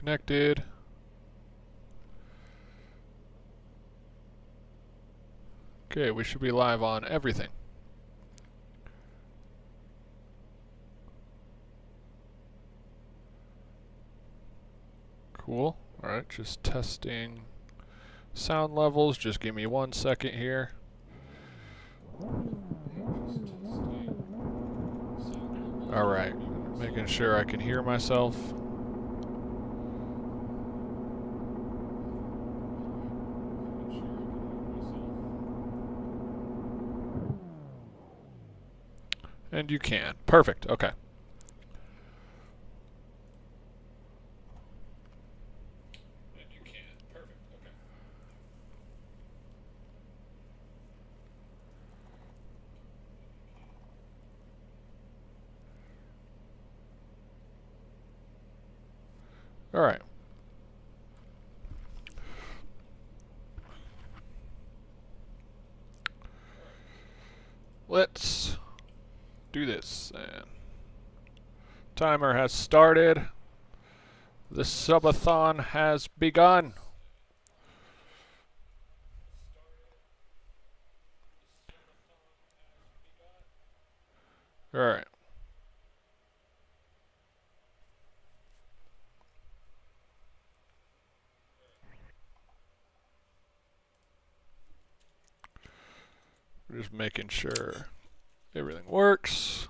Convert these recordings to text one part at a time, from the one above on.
Connected. Okay, we should be live on everything. Cool. Alright, just testing sound levels. Just give me 1 second here. Alright, making sure I can hear myself. And you can. Perfect. Okay. Alright. Let's do this then. Timer has started. The Subathon has begun. Alright. Just making sure everything works.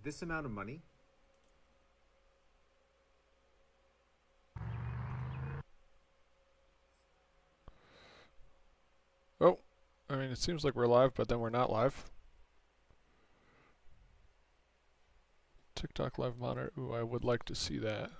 This amount of money? Oh, I mean, it seems like we're live, but then we're not live. TikTok live monitor. Ooh, I would like to see that.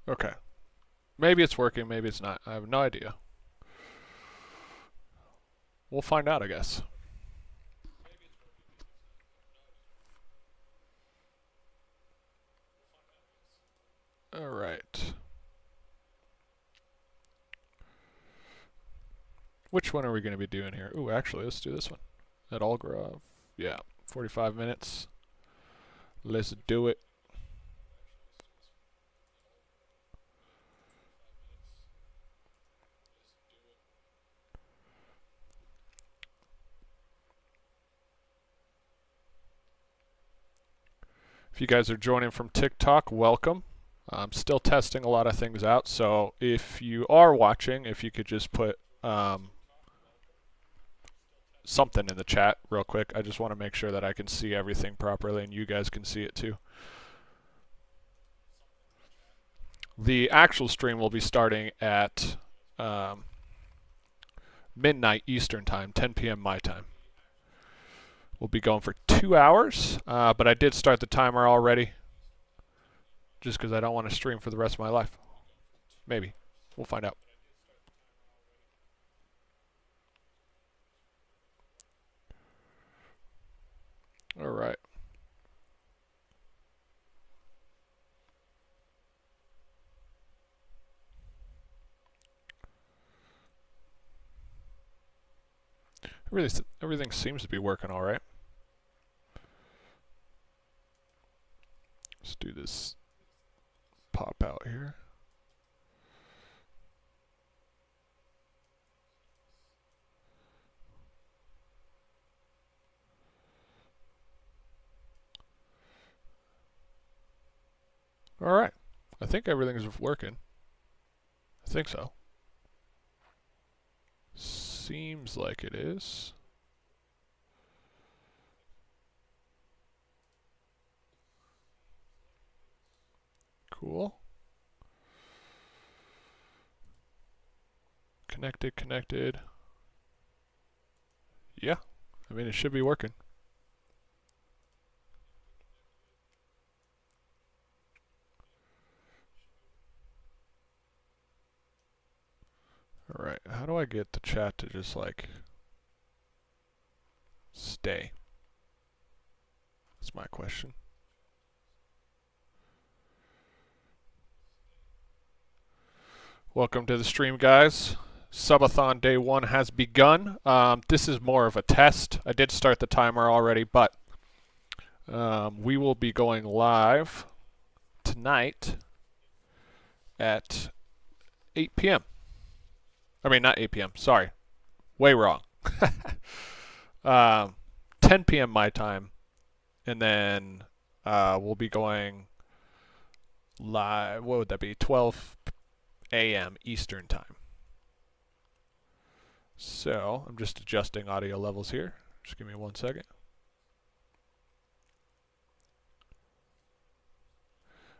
Okay. Maybe it's working, maybe it's not. I have no idea. We'll find out, I guess. Alright. Which one are we going to be doing here? Ooh, actually, let's do this one. At Algrove. Yeah, 45 minutes. Let's do it. If you guys are joining from TikTok, welcome. I'm still testing a lot of things out, so if you are watching, if you could just put something in the chat real quick. I just want to make sure that I can see everything properly and you guys can see it too. The actual stream will be starting at midnight Eastern time, 10 p.m. my time. We'll be going for 2 hours, but I did start the timer already just because I don't want to stream for the rest of my life. Maybe. We'll find out. All right. Everything seems to be working all right. Let's do this pop out here. All right. I think everything's working. I think so. Seems like it is. Cool. Connected. Yeah. I mean, it should be working. Alright, how do I get the chat to just like... stay? That's my question. Welcome to the stream, guys. Subathon day 1 has begun. This is more of a test. I did start the timer already, but we will be going live tonight at 8 p.m. I mean, not 8 p.m. Sorry. Way wrong. 10 p.m. my time. And then we'll be going live. What would that be? 12 a.m. Eastern time. So I'm just adjusting audio levels here. Just give me 1 second.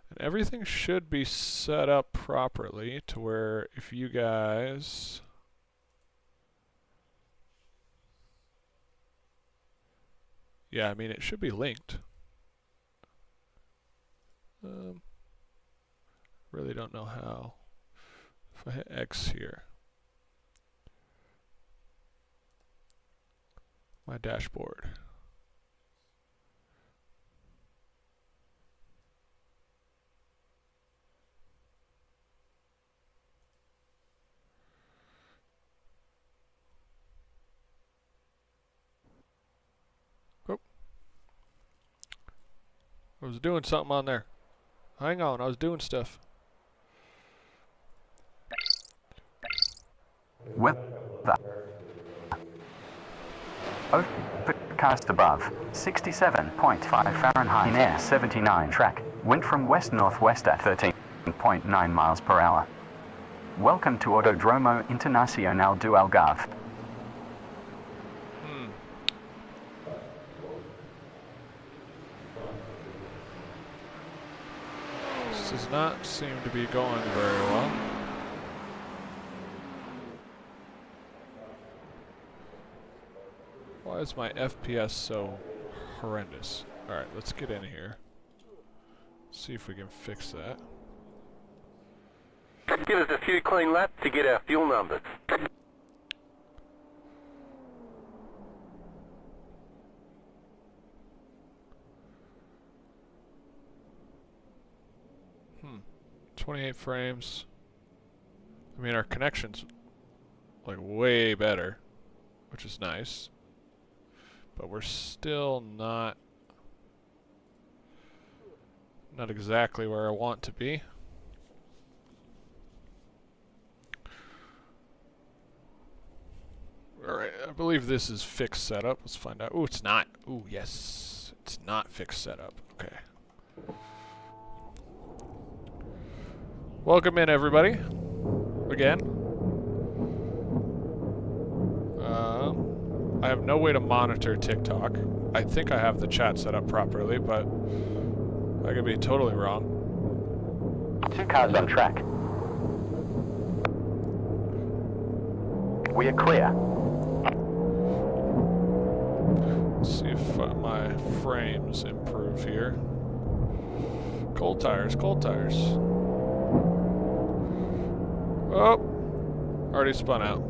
And everything should be set up properly to where if you guys... Yeah, I mean, it should be linked. Really don't know how. If I hit X here. My dashboard. Oh. I was doing something on there. Hang on, I was doing stuff. Overcast above, 67.5 Fahrenheit in air, 79 track, wind from west-northwest at 13.9 miles per hour. Welcome to Autodromo Internacional do Algarve. This does not seem to be going very well. Why is my FPS so horrendous? Alright, let's get in here. See if we can fix that. Give us a few clean laps to get our fuel numbers. Hmm. 28 frames. I mean, our connection's like way better, which is nice. But we're still not exactly where I want to be. Alright, I believe this is fixed setup. Let's find out. Ooh, it's not. Ooh, yes. It's not fixed setup. Okay. Welcome in, everybody. Again. I have no way to monitor TikTok. I think I have the chat set up properly, but I could be totally wrong. 2 cars on track. We are clear. Let's see if my frames improve here. Cold tires, cold tires. Oh! Already spun out.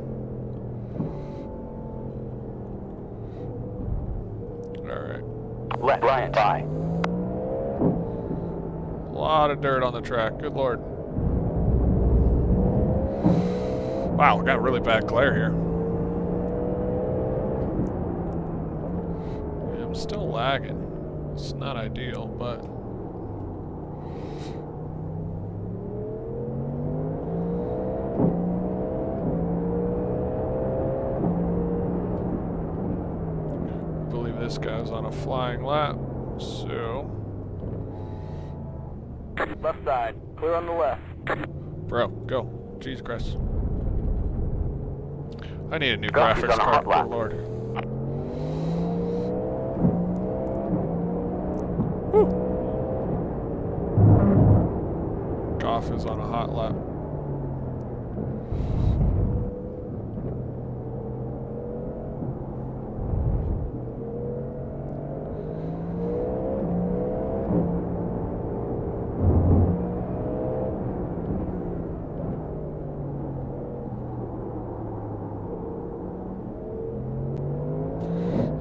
Alright. Left, right, by. A lot of dirt on the track. Good lord. Wow, we got really bad glare here. Yeah, I'm still lagging. It's not ideal, but... I believe this guy's on a flying lap, so... Left side, clear on the left. Bro, go. Jesus Christ. I need a new Got you graphics on a card, hot lap. good lord. Woo! Goff is on a hot lap.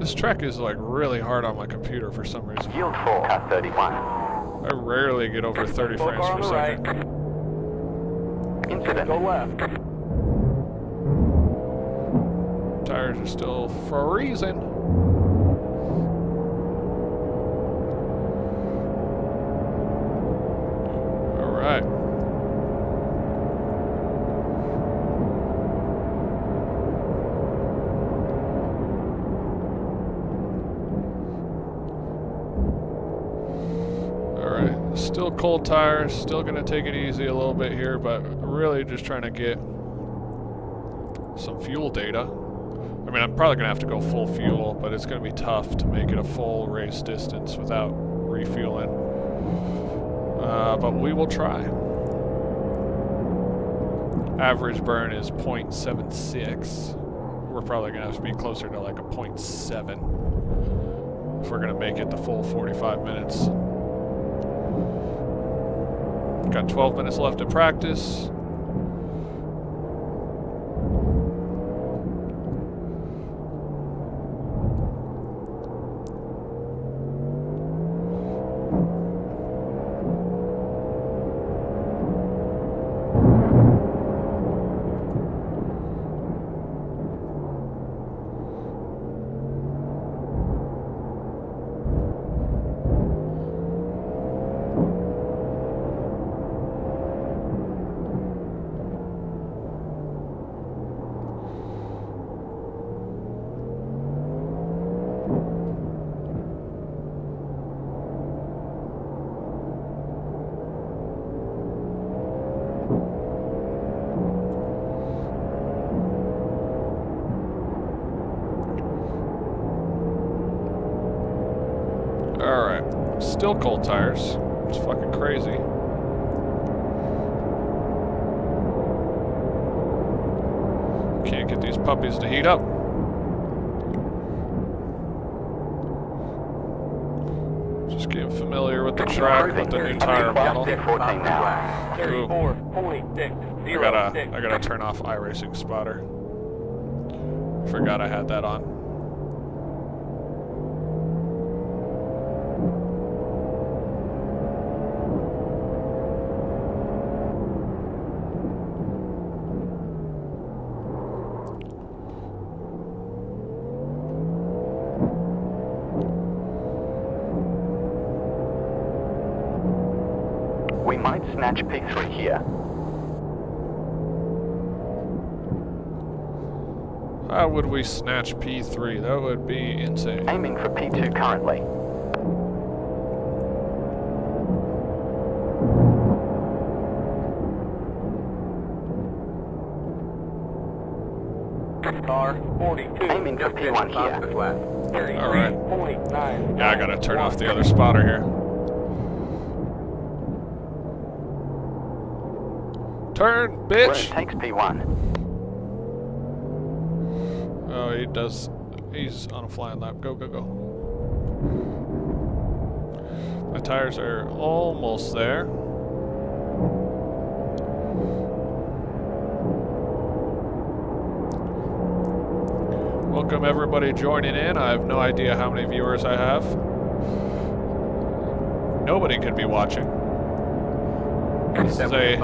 This track is like really hard on my computer for some reason. Yield 4, car 31. I rarely get over 30 Full frames car per on the second. right. Incident. Go left. Tires are still freezing. All right. Still cold tires, still gonna take it easy a little bit here, but really just trying to get some fuel data. I mean, I'm probably gonna have to go full fuel, but it's gonna be tough to make it a full race distance without refueling. But we will try. Average burn is 0.76. We're probably gonna have to be closer to like a 0.7 if we're gonna make it the full 45 minutes. Got 12 minutes left to practice. Alright, still cold tires. It's fucking crazy. Can't get these puppies to heat up. Just getting familiar with the track with the new tire model. 14 now. 34.6. I gotta turn off iRacing spotter. Forgot I had that on. We might snatch P3 here. How would we snatch P3? That would be insane. Aiming for P2 currently. Car 42. Aiming for P1 here. Alright. 33.9. Yeah, I gotta turn off the other spotter here. Turn, Road bitch! takes P1. Oh, he does. He's on a flying lap. Go, go, go. My tires are almost there. Welcome everybody joining in. I have no idea how many viewers I have. Nobody could be watching. This is a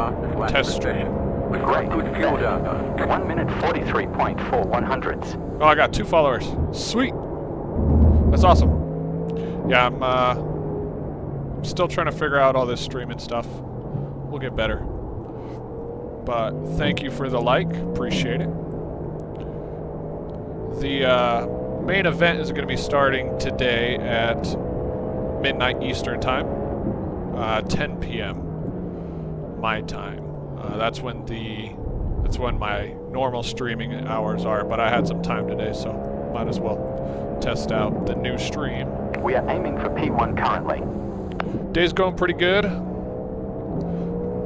test stream. We've got good fuel data. 1 minute 43.41 hundredths. Oh, I got 2 followers. Sweet. That's awesome. Yeah, I'm still trying to figure out all this streaming stuff. We'll get better. But thank you for the like. Appreciate it. The main event is going to be starting today at midnight Eastern time, 10 p.m. my time. That's when my normal streaming hours are, but I had some time today, so might as well test out the new stream. We are aiming for P1 currently. Day's going pretty good.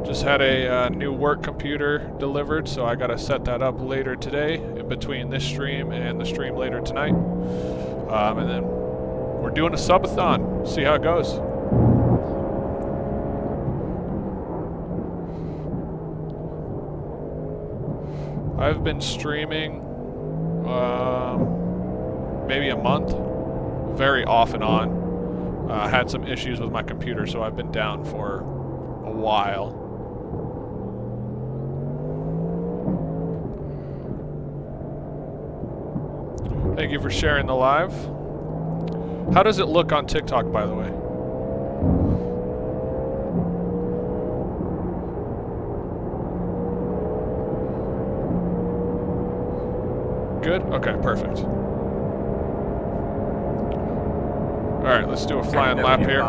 Just had a new work computer delivered, so I gotta set that up later today in between this stream and the stream later tonight. And then we're doing a subathon. See how it goes. I've been streaming maybe a month, very off and on. Had some issues with my computer, so I've been down for a while. Thank you for sharing the live. How does it look on TikTok, by the way? Good? Okay, perfect. Alright, let's do a flying lap here.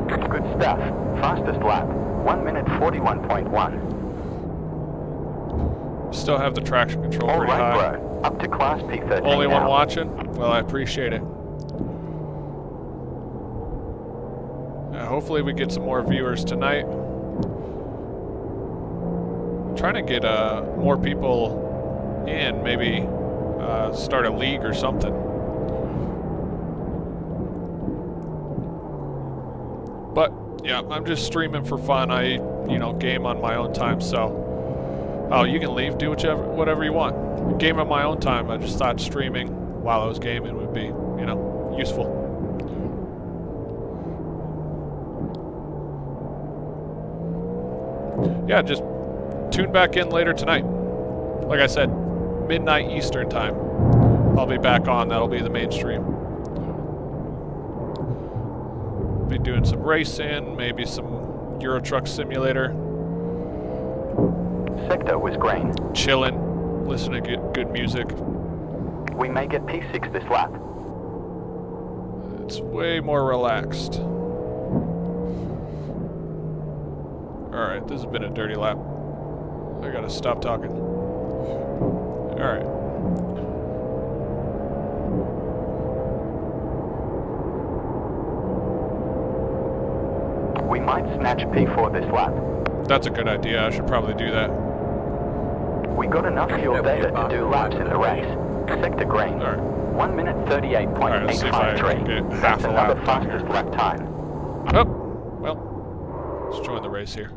Good stuff. Fastest lap. 1 minute 41.1. Still have the traction control All pretty right, high. bro. Up to class P13 Only one now. watching? Well, I appreciate it. Hopefully we get some more viewers tonight. Trying to get more people in, maybe start a league or something. But yeah, I'm just streaming for fun. I, game on my own time. So, oh, you can leave, do whatever you want. Game on my own time. I just thought streaming while I was gaming would be, useful. Yeah, just tune back in later tonight. Like I said, midnight Eastern time. I'll be back on. That'll be the main stream. Be doing some racing, maybe some Euro Truck Simulator. Sector was green. Chilling, listening to good music. We may get P6 this lap. It's way more relaxed. Alright, this has been a dirty lap. I gotta stop talking. Alright. We might snatch P4 this lap. That's a good idea. I should probably do that. We got enough fuel data to do laps in the race. Sector green. Alright. 1 minute Alright, let's see if I can 38.853. get That's half a another lap done fastest here. lap time. Oh, well, let's join the race here.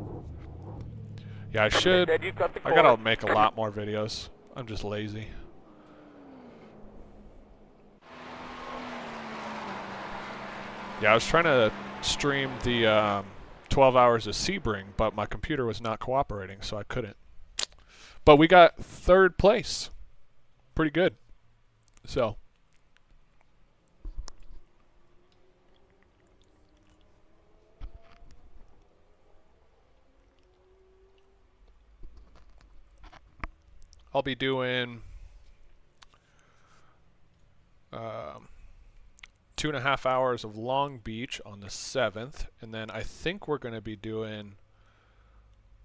Yeah, I should. Said you cut the I gotta cord. make a lot more videos. I'm just lazy. Yeah, I was trying to stream the 12 hours of Sebring, but my computer was not cooperating, so I couldn't. But we got 3rd place. Pretty good. So. I'll be doing 2.5 hours of Long Beach on the 7th, and then I think we're going to be doing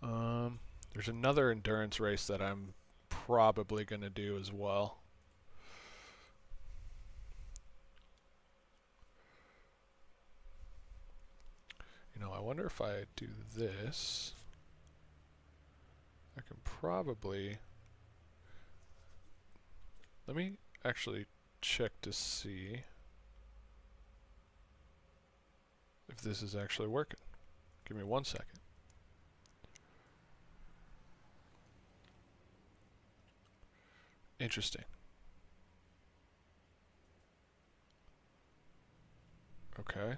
there's another endurance race that I'm probably going to do as well. I wonder if I do this, I can probably, let me actually check to see if this is actually working. Give me 1 second. Interesting. Okay.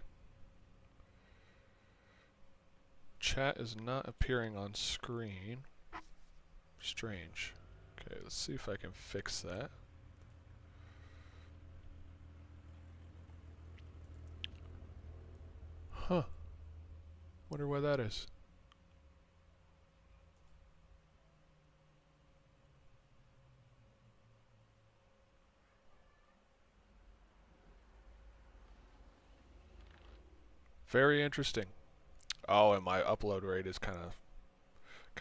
Chat is not appearing on screen. Strange. Okay, let's see if I can fix that. Huh. Wonder why that is. Very interesting. Oh, and my upload rate is kind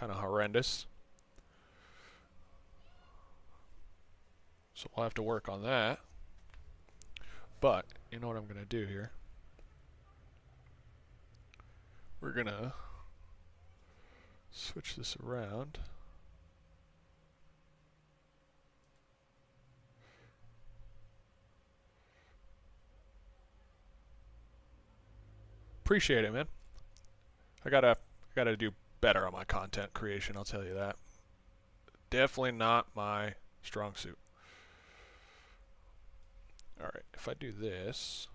of horrendous. So we'll have to work on that. But you know what I'm going to do here? We're going to switch this around. Appreciate it, man. I gotta do better on my content creation, I'll tell you that. Definitely not my strong suit. if I do this.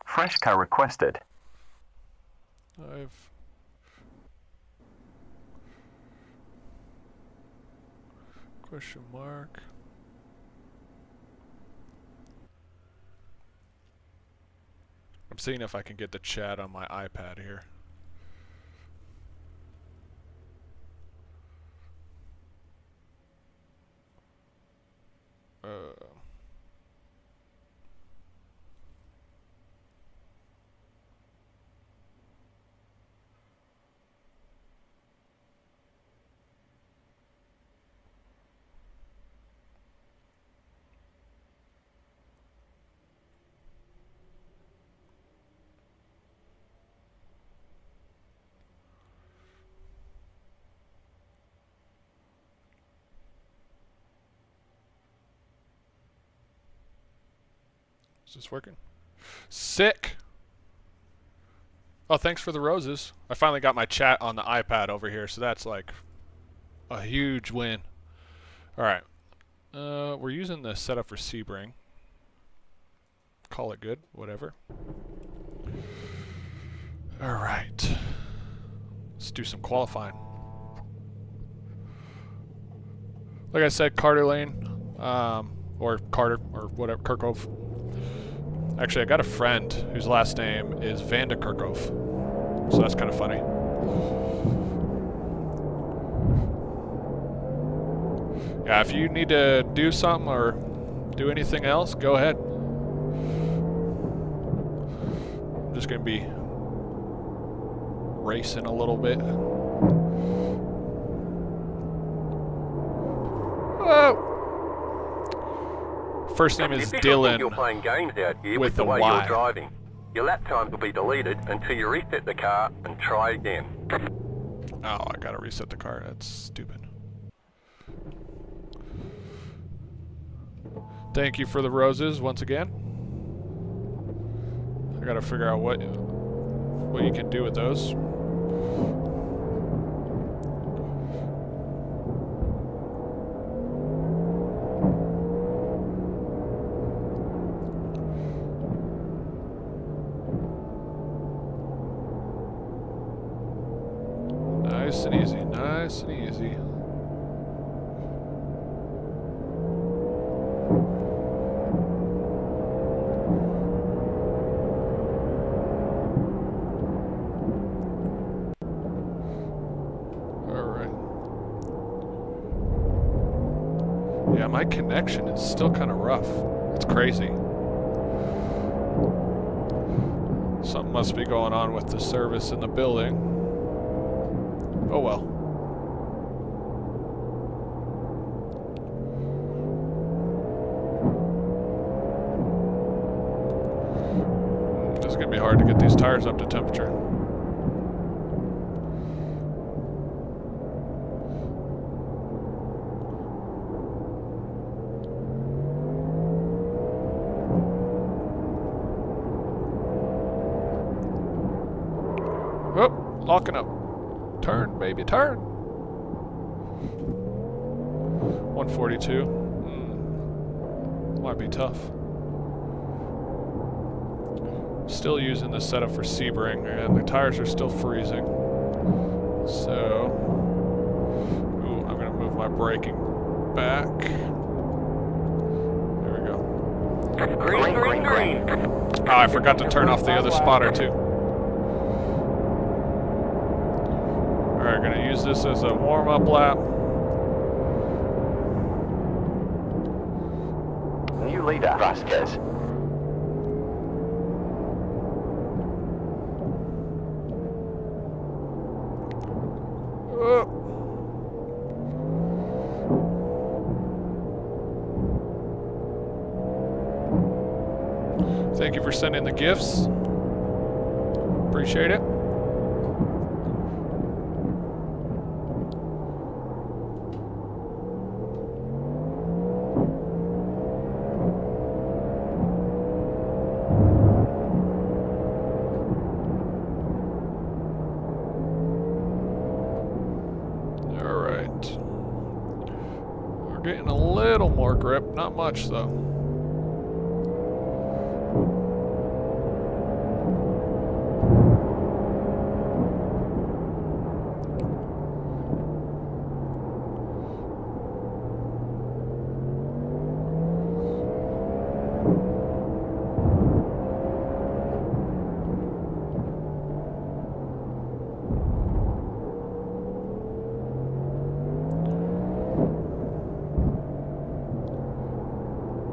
Fresh car requested. I've question mark. I'm seeing if I can get the chat on my iPad here. Is this working? Sick! Oh, thanks for the roses. I finally got my chat on the iPad over here, so that's like a huge win. Alright. We're using the setup for Sebring. Call it good, whatever. Alright. Let's do some qualifying. Like I said, Carter Lane, or Carter, or whatever, Kirkhope. Actually, I got a friend whose last name is Van de Kerkhoff, so that's kind of funny. Yeah, if you need to do something or do anything else, go ahead. I'm just going to be racing a little bit. Whoa! First name is Dylan. You're playing games out here with the a way Y. you're driving. Your lap times will be deleted until you reset the car and try again. Oh, I gotta reset the car. That's stupid. Thank you for the roses once again. I gotta figure out what you can do with those. Nice and easy, nice and easy. Alright. Yeah, my connection is still kind of rough. It's crazy. Something must be going on with the service in the building. Oh well. This is going to be hard to get these tires up to temperature. Oh, locking up. Turn, baby, turn. 142. Might be tough. Still using this setup for Sebring, and the tires are still freezing. So, ooh, I'm gonna move my braking back. There we go. Green, green, green. Oh, I forgot to turn off the other spotter too. Alright, gonna use this as a warm-up lap. New leader, Vasquez. Thank you for sending the gifts. Appreciate it. Getting a little more grip, not much though.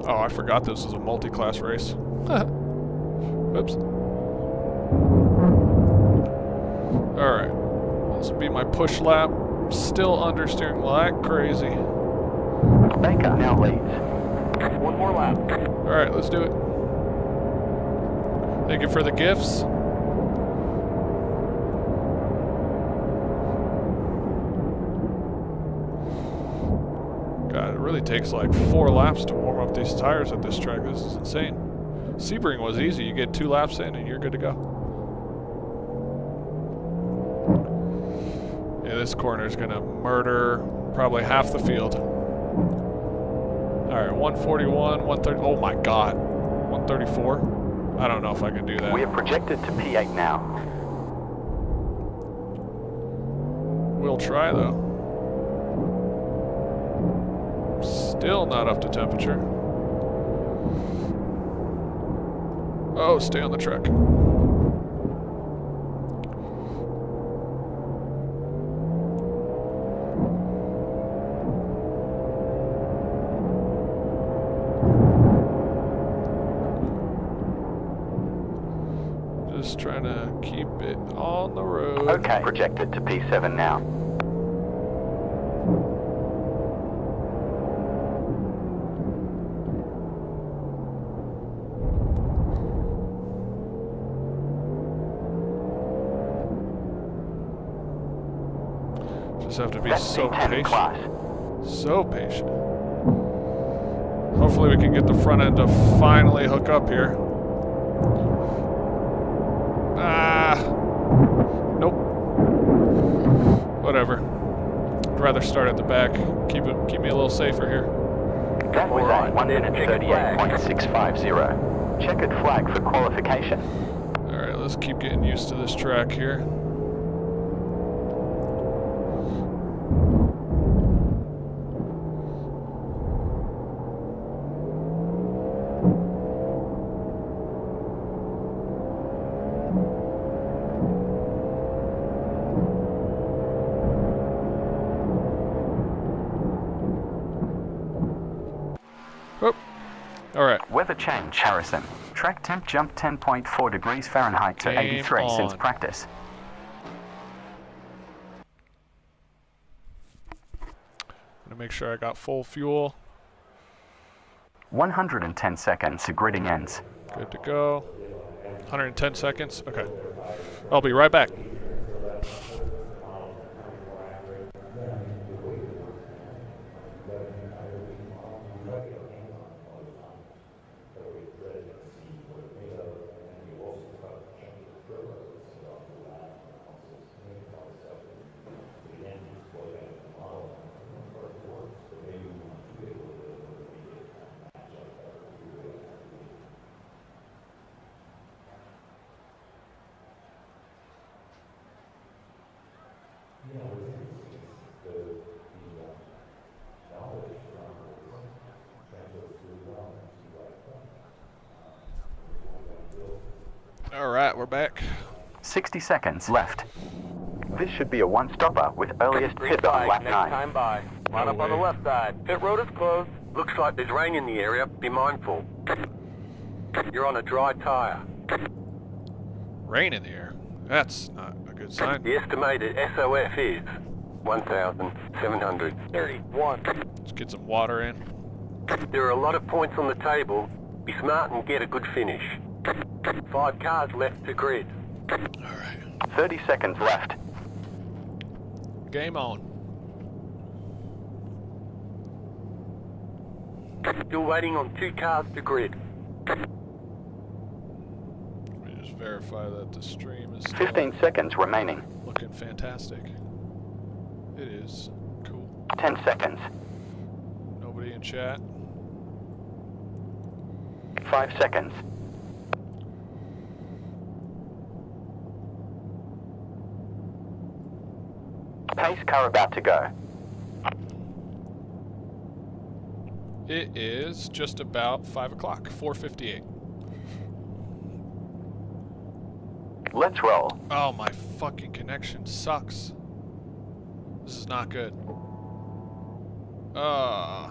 Oh, I forgot this was a multi-class race. Whoops. Alright. This will be my push lap. Still understeering like crazy. Baker now leads. One more lap. Alright, let's do it. Thank you for the gifts. God, it really takes like 4 laps to warm up these tires at this track. This is insane. Sebring was easy. You get 2 laps in and you're good to go. Yeah, this corner is going to murder probably half the field. Alright, 141, 130. Oh my god. 134. I don't know if I can do that. We are projected to P8 now. We'll try though. Still not up to temperature. Oh, stay on the track. Just trying to keep it on the road. Okay, projected to P7 now. Just have to be That's so P10 in patient. class. So patient. Hopefully we can get the front end to finally hook up here. Ah. Nope. Whatever. I'd rather start at the back. Keep me a little safer here. That was Alright, at 1 then minute checkered flag. 38.650. Checkered flag for qualification. Alright, let's keep getting used to this track here. Oh. Alright. Weather change, Harrison. Track temp jumped 10.4 degrees Fahrenheit to Game 83 since on. practice. Gonna make sure I got full fuel. 110 seconds to gridding ends. Good to go. 110 seconds. Okay. I'll be right back. Alright, we're back. 60 seconds left. This should be a one-stopper with earliest Green pit on flag, lap next 9. time by. Line up on the way. left side. Pit road is closed. Looks like there's rain in the area. Be mindful. You're on a dry tire. Rain in the air. That's not a good sign. The estimated SOF is 1,731. Let's get some water in. There are a lot of points on the table. Be smart and get a good finish. 5 cars left to grid. Alright. 30 seconds left. Game on. Still waiting on 2 cars to grid. Let me just verify that the stream is still 15 seconds remaining. looking fantastic. It is. Cool. 10 seconds. No in chat. 5 seconds. Pace car about to go. It is just about 5 o'clock, 4:58. Let's roll. Oh, my fucking connection sucks. This is not good. I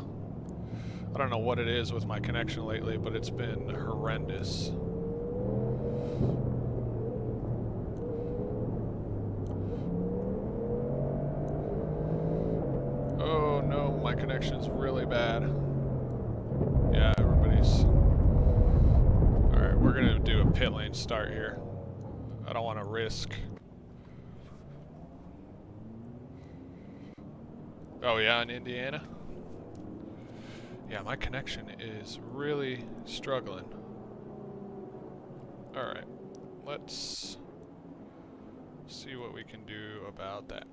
don't know what it is with my connection lately, but it's been horrendous. Oh no, my connection's really bad. Yeah, everybody's... Alright, we're gonna do a pit lane start here. I don't want to risk... Oh yeah, in Indiana? Yeah, my connection is really struggling. Alright, let's see what we can do about that.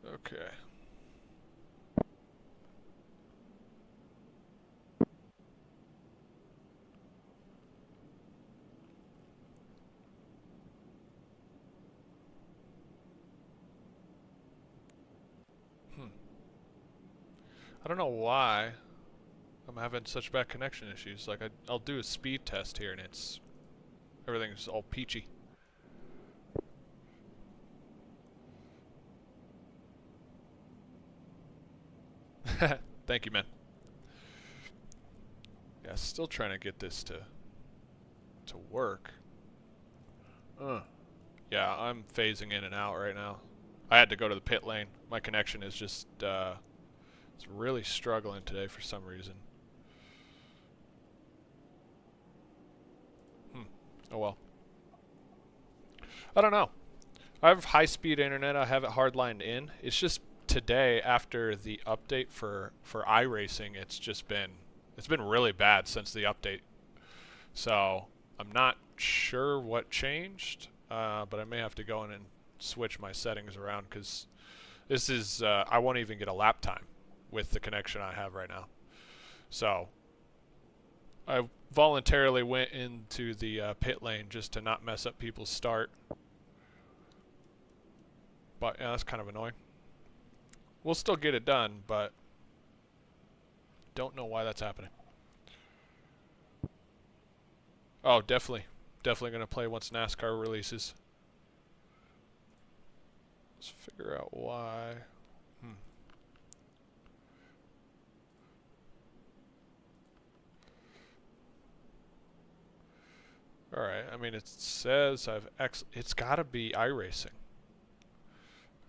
Okay. I don't know why I'm having such bad connection issues. Like, I'll do a speed test here and everything's all peachy. Thank you, man. Yeah, still trying to get this to work. Yeah, I'm phasing in and out right now. I had to go to the pit lane. My connection is just it's really struggling today for some reason. Oh well. I don't know. I have high-speed internet. I have it hardlined in. It's just today, after the update for iRacing, it's been really bad since the update. So I'm not sure what changed, but I may have to go in and switch my settings around, because this is I won't even get a lap time with the connection I have right now. So I voluntarily went into the pit lane just to not mess up people's start. But yeah, that's kind of annoying. We'll still get it done, but don't know why that's happening. Oh, definitely going to play once NASCAR releases. Let's figure out why. Alright, I mean, it says it's gotta be iRacing.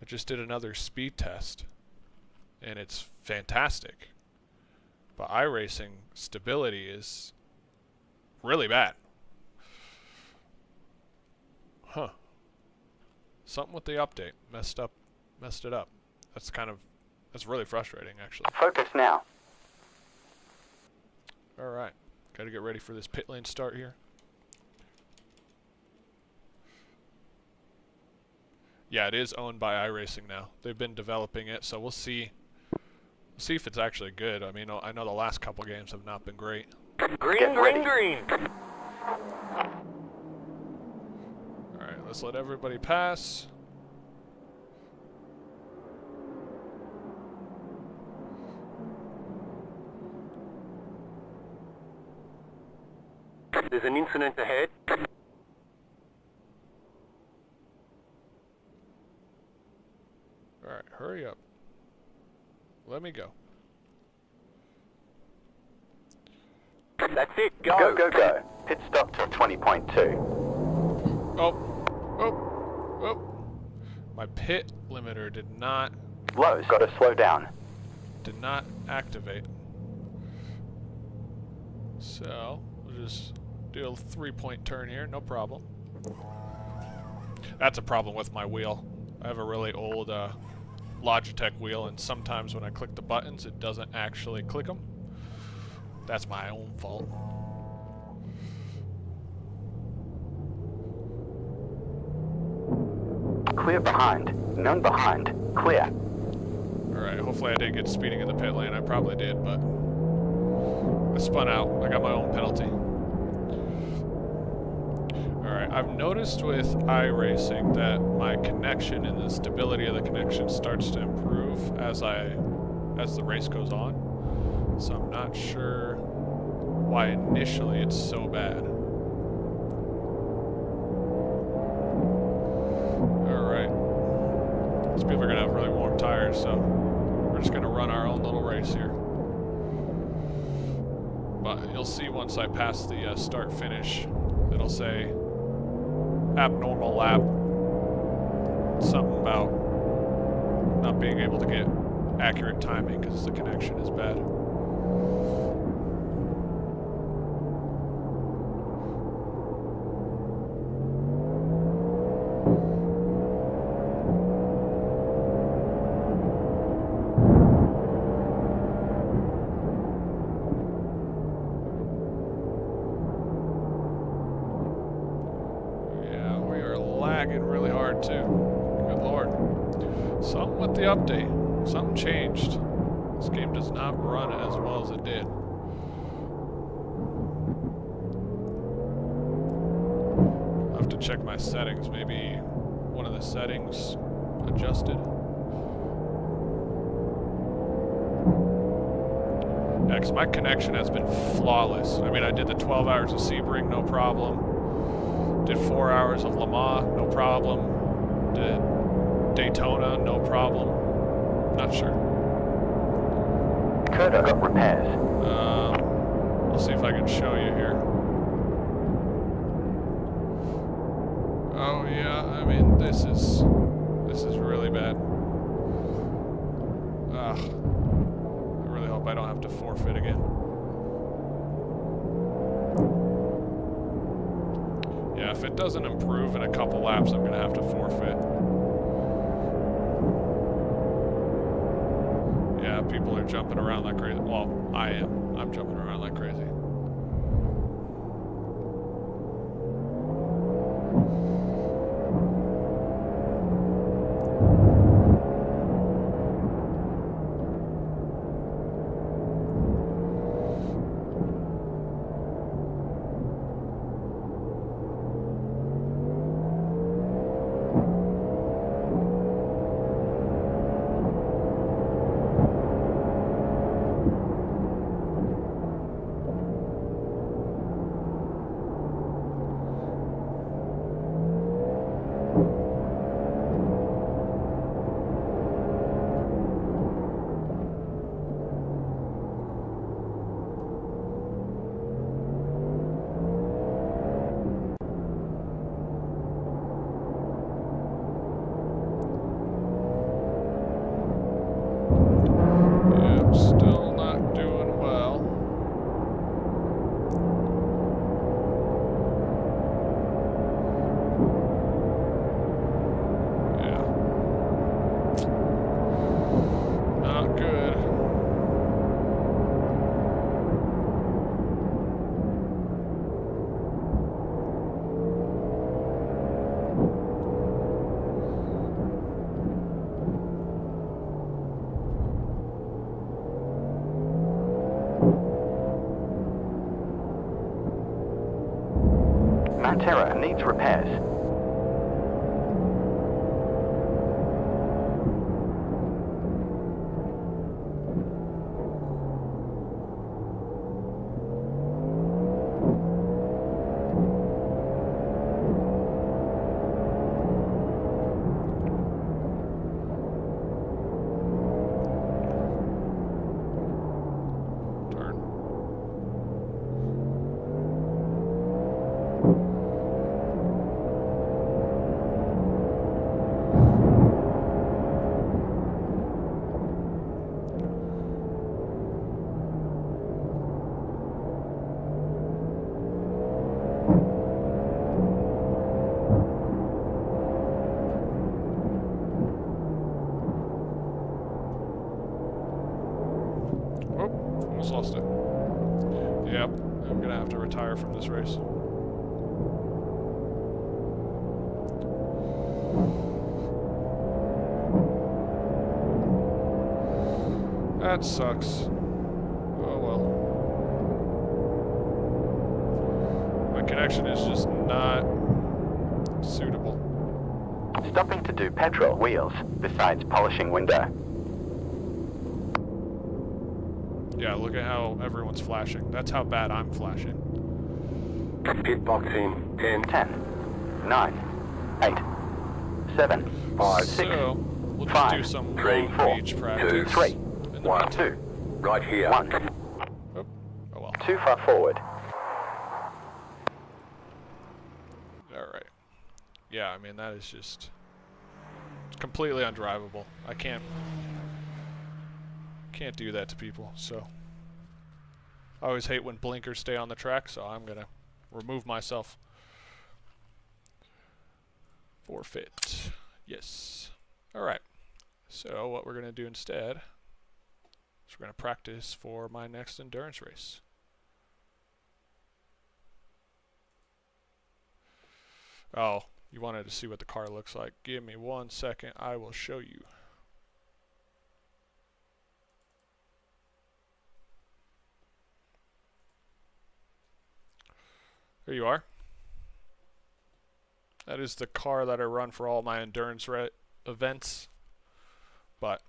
I just did another speed test, and it's fantastic. But iRacing stability is really bad. Huh. Something with the update messed it up. That's really frustrating, actually. Focus now. Alright, gotta get ready for this pit lane start here. Yeah, it is owned by iRacing now. They've been developing it, so we'll see. We'll see if it's actually good. I mean, I know the last couple games have not been great. Green, green, green. Alright, let's let everybody pass. There's an incident ahead. Alright, hurry up. Let me go. That's it, go. Go, go, go. Pit stop to 20.2. Oh. My pit limiter did not Low's got to slow down. activate. So, we'll just do a 3-point turn here, no problem. That's a problem with my wheel. I have a really old Logitech wheel, and sometimes when I click the buttons, it doesn't actually click them. That's my own fault. Clear behind. None behind. Clear. Alright, hopefully I didn't get speeding in the pit lane. I probably did, but I spun out. I got my own penalty. Alright, I've noticed with iRacing that my connection and the stability of the connection starts to improve as the race goes on. So I'm not sure why initially it's so bad. Alright. These people are going to have really warm tires, so we're just going to run our own little race here. But you'll see once I pass the start-finish, it'll say abnormal lap. Something about not being able to get accurate timing because the connection is bad. Really hard too. Good lord. Something with the update. Something changed. This game does not run as well as it did. I'll have to check my settings. Maybe one of the settings adjusted. Yeah, 'cause my connection has been flawless. I mean, I did the 12 hours of Sebring, no problem. Did 4 hours of Le Mans, no problem. Did Daytona, no problem. Not sure. Could have got repairs. I'll see if I can show you here. Oh yeah, I mean this is really bad. Ugh. I really hope I don't have to forfeit again. Yeah, if it doesn't improve in a couple laps, I'm gonna have to forfeit. Yeah, people are jumping around like crazy. Well, I am. I'm jumping around like crazy. Still not doing well. Yeah. Not good. Mantera needs repairs. Almost lost it. Yep, I'm gonna have to retire from this race. That sucks. Oh well. My connection is just not suitable. Stopping to do petrol wheels, besides polishing window. Yeah, look at how everyone's flashing. That's how bad I'm flashing. Pit box in 10. 10, 9, 8, 7, 5, 6, So, we'll just 5, do some 3, long 4, beach practice. 3, in the 1, meantime. 2, Right here. 1. Oh well. Too far forward. Alright. Yeah, I mean, that is just completely undrivable. I can't do that to people, so. I always hate when blinkers stay on the track, so I'm gonna remove myself. Forfeit. Yes. Alright. So, what we're gonna do instead is we're gonna practice for my next endurance race. Oh, you wanted to see what the car looks like. Give me 1 second, I will show you. There you are. That is the car that I run for all my endurance events. But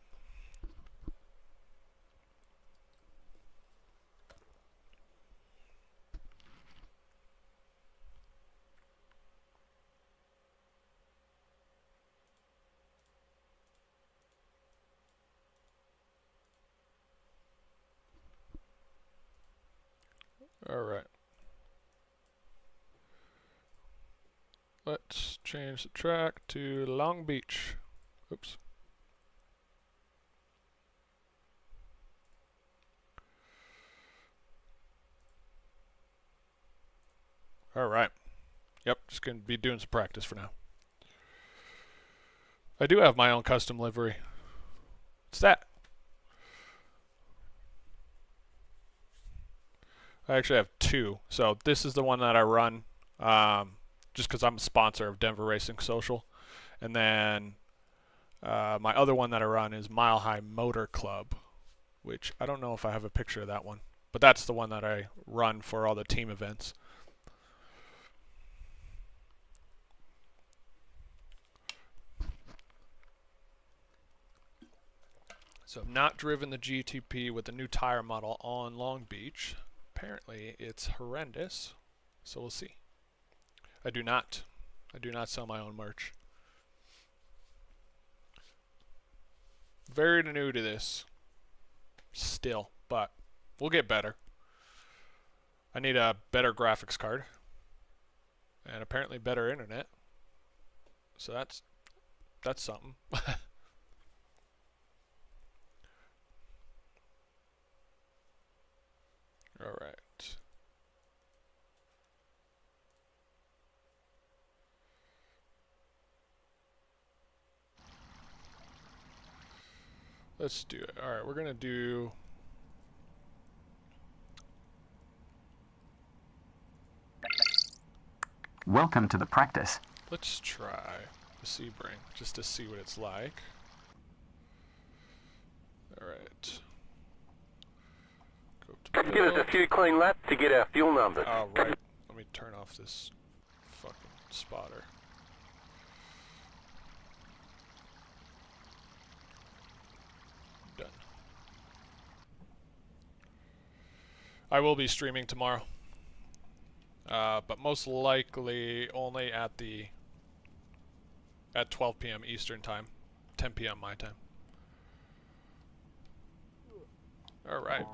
all right. Let's change the track to Long Beach. Oops. Alright. Yep, just going to be doing some practice for now. I do have my own custom livery. What's that? I actually have two. So this is the one that I run just because I'm a sponsor of Denver Racing Social. And then my other one that I run is Mile High Motor Club, which I don't know if I have a picture of that one. But that's the one that I run for all the team events. So I've not driven the GTP with the new tire model on Long Beach. Apparently it's horrendous, so we'll see. I do not sell my own merch. Very new to this still, but we'll get better. I need a better graphics card and apparently better internet. So that's something. All right. Let's do it. All right, we're going to do Welcome to the practice. let's try the Sebring just to see what it's like. All right. Go to Give us a few clean laps to get our fuel numbers. Oh, right. Let me turn off this fucking spotter. Done. I will be streaming tomorrow. But most likely only at 12 p.m. Eastern time, 10 p.m. my time. All right.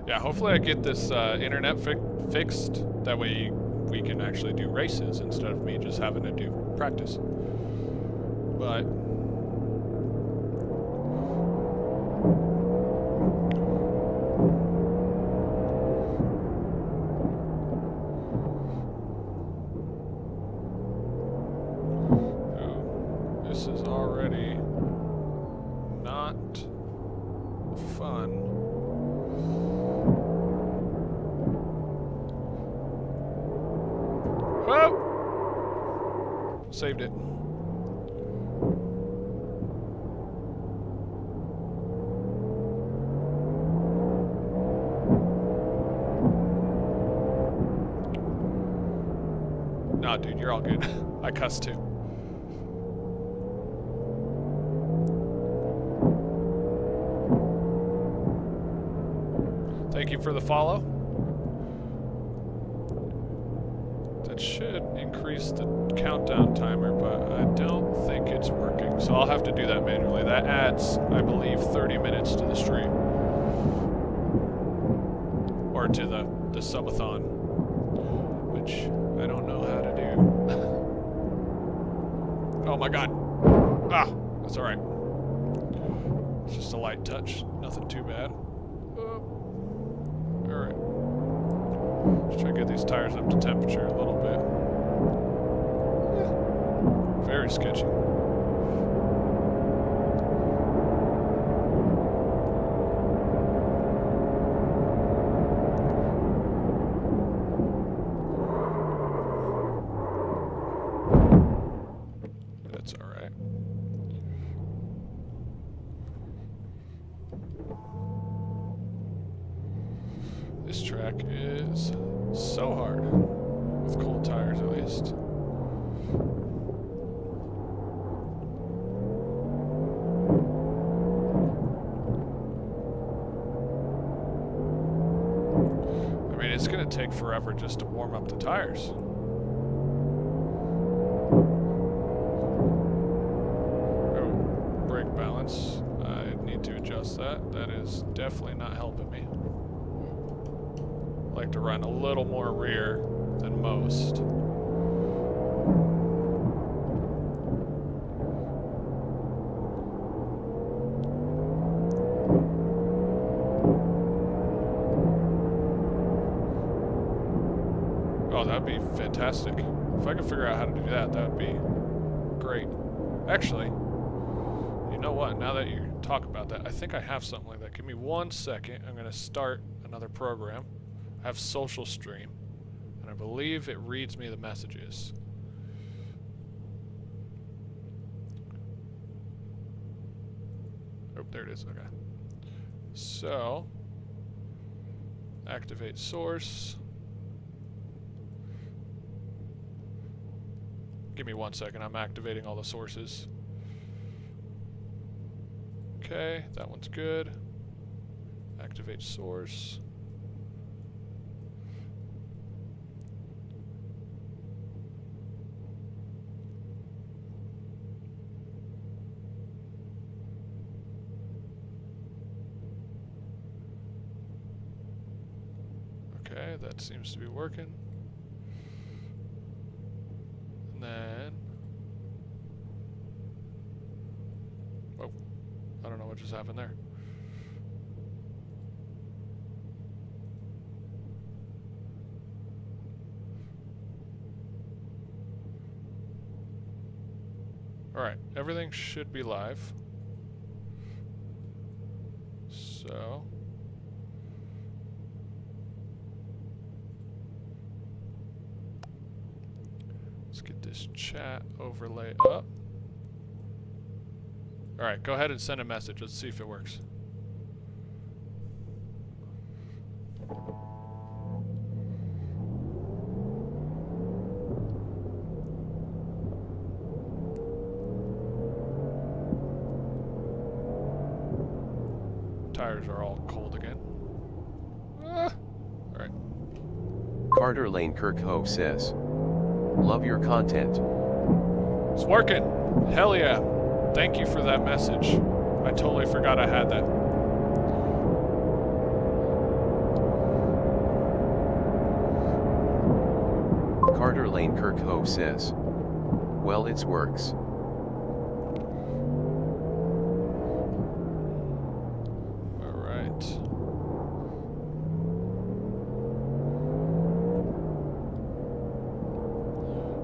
Yeah, hopefully I get this internet fixed. That way we can actually do races instead of me just having to do practice. But oh, this is already not fun. Whoa! Saved it. dude, you're all good. I cuss too. Thank you for the follow. That should increase the countdown timer, but I don't think it's working. So I'll have to do that manually. That adds, I believe, 30 minutes to the stream. Or to the subathon, which I don't know how to do. Oh my god. Ah, that's alright. It's just a light touch, nothing too bad. Alright. Let's try to get these tires up to temperature a little bit. Yeah. Very sketchy. That's alright. This track is so hard, with cold tires at least. I mean, it's gonna take forever just to warm up the tires. Oh, brake balance. I need to adjust that. That is definitely not helping me. Like to run a little more rear than most. Oh, that'd be fantastic. If I could figure out how to do that, that would be great. Actually, you know what? Now that you talk about that, I think I have something like that. Give me 1 second. I'm going to start another program. I have social stream, and I believe it reads me the messages. Oh, there it is. Okay. So, activate source. Give me 1 second. I'm activating all the sources. Okay, that one's good. Activate source. Okay, that seems to be working. And then... oh, I don't know what just happened there. Alright, everything should be live. So... let's get this chat overlay up. Alright, go ahead and send a message. Let's see if it works. Tires are all cold again. Ah! Alright. Carter Lane Kirkhope says, "Love your content." It's working. Hell yeah. Thank you for that message. I totally forgot I had that. Carter Lane Kirkhope says, "Well, it works." Alright.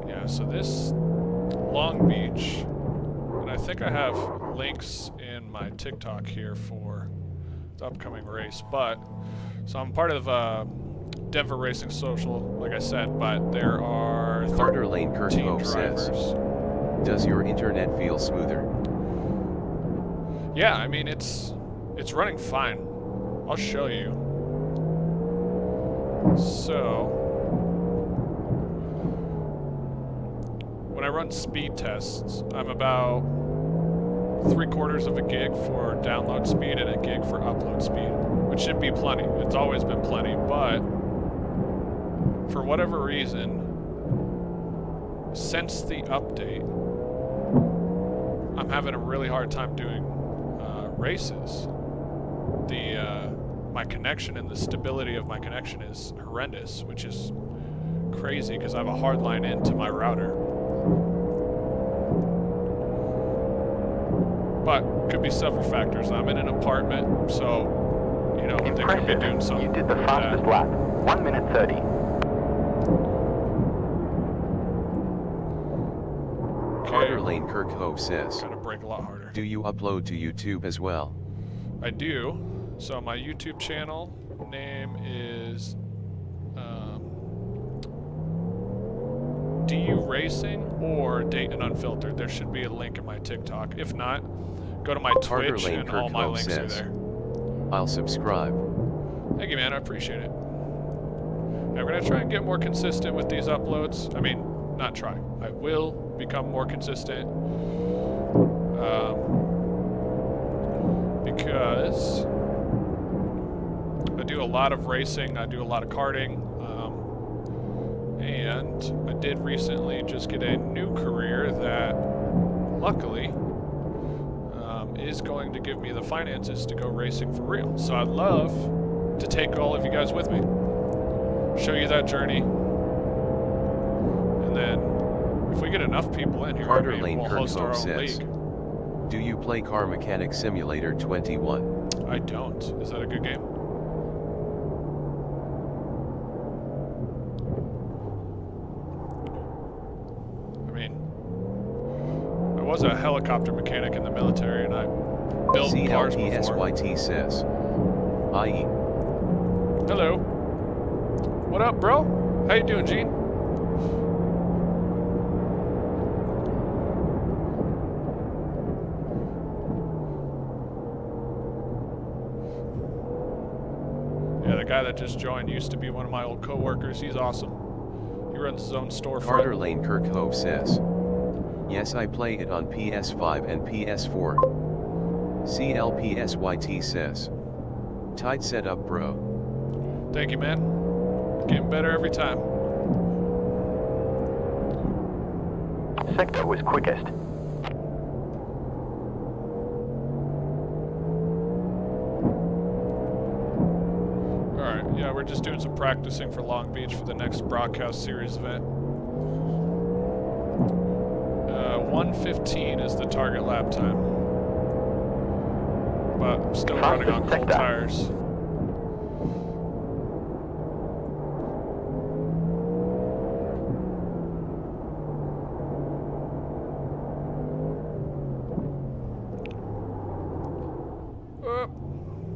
Yeah, so this Long Beach, and I think I have links in my TikTok here for the upcoming race, but so I'm part of Denver Racing Social, like I said, but there are Carter Lane 13 Kirkhope drivers. says, "Does your internet feel smoother?" Yeah, I mean it's running fine. I'll show you. So I run speed tests, I'm about 3/4 of a gig for download speed and a gig for upload speed, which should be plenty. It's always been plenty, but for whatever reason, since the update, I'm having a really hard time doing races. My connection and the stability of my connection is horrendous, which is crazy because I have a hard line into my router. But could be several factors. I'm in an apartment, so you know they could be doing something. You did the fastest lap. 1 minute 30. Carter Lane Kirkhope says, Gotta brake a lot harder. do you upload to YouTube as well? I do. So my YouTube channel name is DU Racing or Dayton Unfiltered. There should be a link in my TikTok. If not, go to my Carter Twitch Lane and all my Kirkhope links are says, there. I'll subscribe. Thank you, man. I appreciate it. Yeah, we're gonna try and get more consistent with these uploads. I mean, not try. I will become more consistent. Because I do a lot of racing, I do a lot of karting, and I did recently just get a new career that, luckily, is going to give me the finances to go racing for real. So I'd love to take all of you guys with me, show you that journey, and then if we get enough people in here, Carter maybe Lane we'll host our Kirkhope own says, league. do you play Car Mechanic Simulator 21? I don't. Is that a good game? I mean, I was a helicopter mechanic in the military, and I built cars before. CLPSYT says, IE. Hello. What up, bro? How you doing, Gene? Yeah, the guy that just joined used to be one of my old co-workers. He's awesome. He runs his own storefront. Carter Lane Kirkhope says, yes, I play it on PS5 and PS4. CLPSYT says, tight setup, bro. Thank you, man. Getting better every time. Sector was quickest. Alright, yeah, we're just doing some practicing for Long Beach for the next broadcast series event. 1:15 is the target lap time. But I'm still running on cold tires.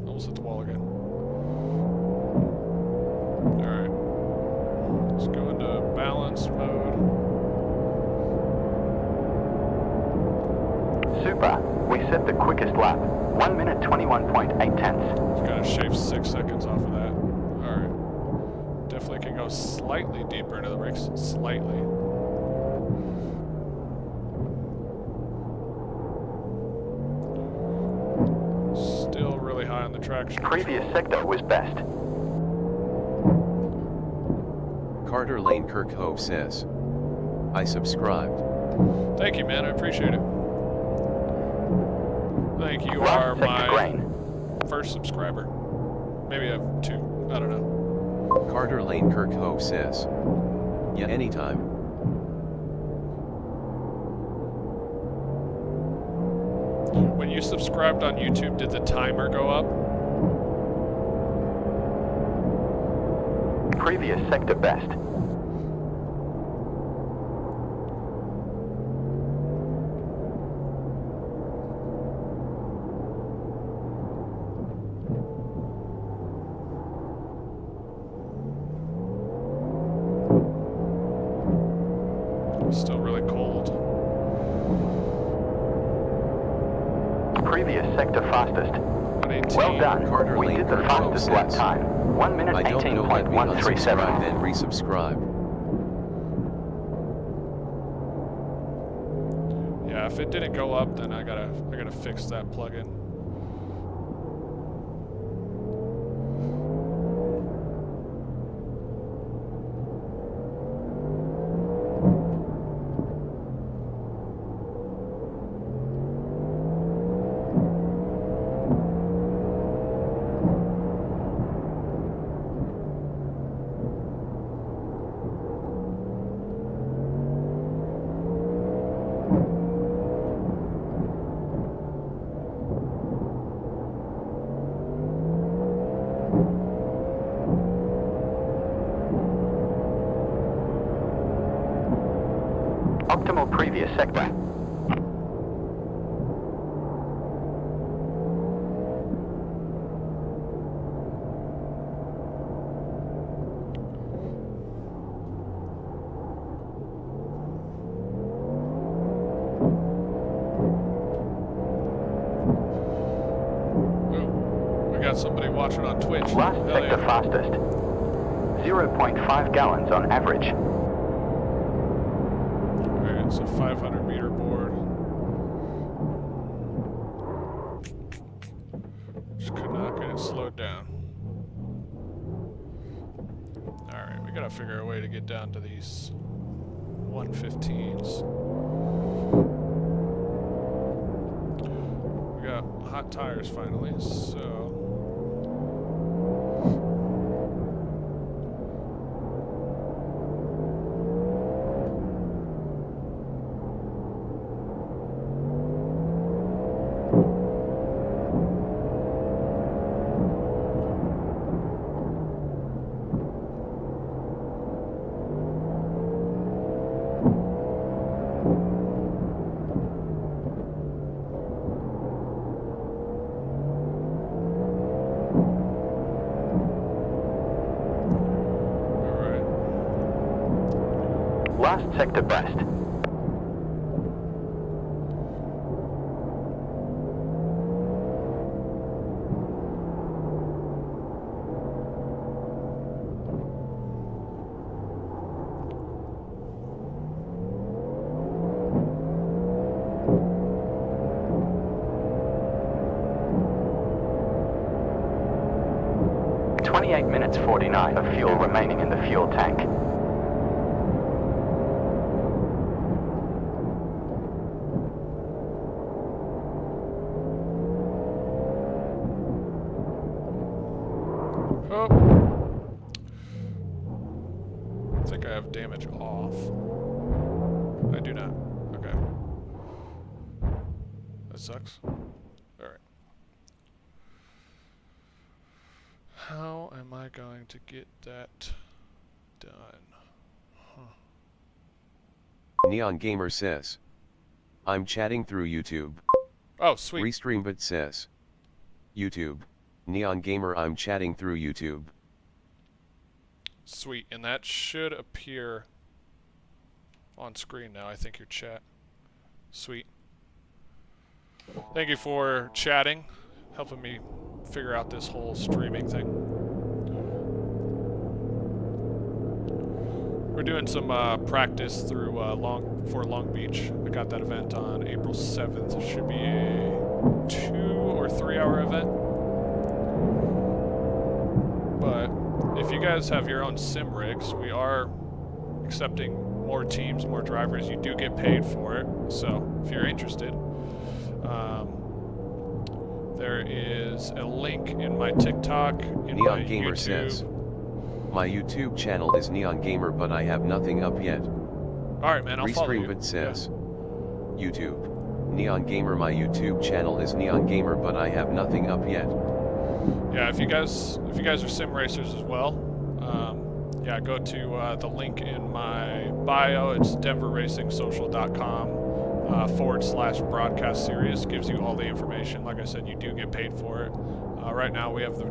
Almost hit the wall again. Alright. Let's go into balance mode. Super. We set the quickest lap. 1 minute 21.8 tenths. Gotta shave 6 seconds off of that. Alright. Definitely can go slightly deeper into the brakes. Slightly. Still really high on the traction. Previous sector was best. Carter Lane Kirkhope says, I subscribed. Thank you, man. I appreciate it. Thank you. You Last are sector my grain. first subscriber. Maybe I have 2. I don't know. Carter Lane Kirkhope says, yeah, anytime. When you subscribed on YouTube, did the timer go up? Previous sector best. Still really cold. Previous sector fastest. 118. Well done. Carter We Lane did the Kirkhope fastest lap says, time. 1 minute I don't know, let me unsubscribe 18.137. then resubscribe. if it didn't go up, then I gotta fix that plugin. Optimal previous sector. Ooh, we got somebody watching on Twitch. Last Hell sector yeah. fastest. 0.5 gallons on average. Alright, so 500 meter board. Just could not get it slowed down. Alright, we gotta figure a way to get down to these 115s. We got hot tires finally, so... Last sector best. Minutes 49 of fuel remaining in the fuel tank. Oh. I think I have damage off. I do not. Okay. That sucks. Alright. How am I going to get that done? Huh. Neon Gamer says, I'm chatting through YouTube. Oh, sweet. Restream but says, YouTube. Neon Gamer, I'm chatting through YouTube. Sweet. And that should appear on screen now, I think, your chat. Sweet. Thank you for chatting, helping me figure out this whole streaming thing. We're doing some practice through Long Beach. I got that event on April 7th. It should be a 2 or 3 hour event. But if you guys have your own sim rigs, we are accepting more teams, more drivers. You do get paid for it. So if you're interested, there is a link in my TikTok, in my Neon Gamer YouTube. says, my YouTube channel is Neon Gamer but I have nothing up yet. Alright, man, I'll follow you. Restream but says, YouTube. Neon Gamer, my YouTube channel is Neon Gamer but I have nothing up yet. Yeah, if you guys are sim racers as well, yeah, go to the link in my bio. It's denverracingsocial.com /broadcast series. Gives you all the information. Like I said, you do get paid for it. Right now we have the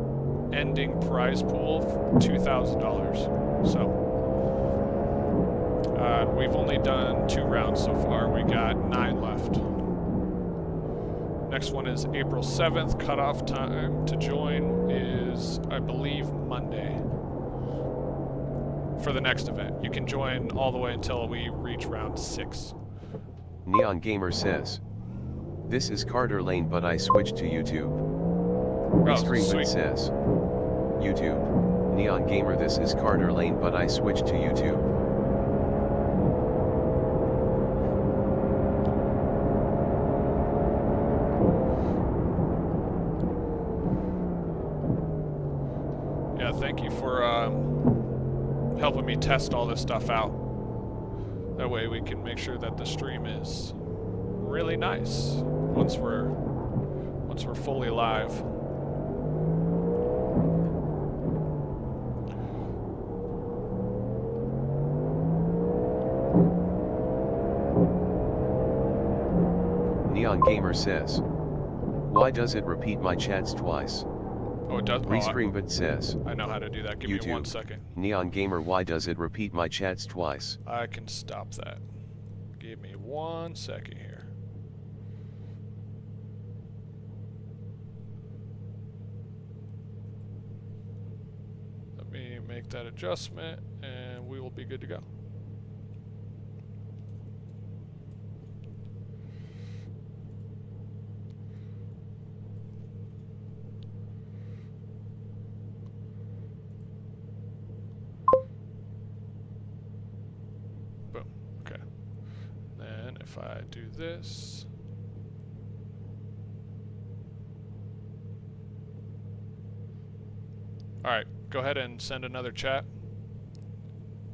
ending prize pool for $2,000. So we've only done 2 rounds so far. We got 9 left. Next one is April 7th. Cutoff time to join is, I believe, Monday for the next event. You can join all the way until we reach round 6. Neon Gamer says. This is Carter Lane but I switched to YouTube. Restream sweet. but says. YouTube. Neon Gamer this is Carter Lane but I switched to YouTube. Yeah, thank you for helping me test all this stuff out. That way we can make sure that the stream is really nice once we're fully live. Neon Gamer says. Why does it repeat my chats twice? Oh, it does? Restream but says. I know how to do that. Give YouTube. me 1 second. Neon Gamer why does it repeat my chats twice? I can stop that. Give me 1 second here. Let me make that adjustment and we will be good to go. Boom. Okay. Then if I do this. Alright, go ahead and send another chat.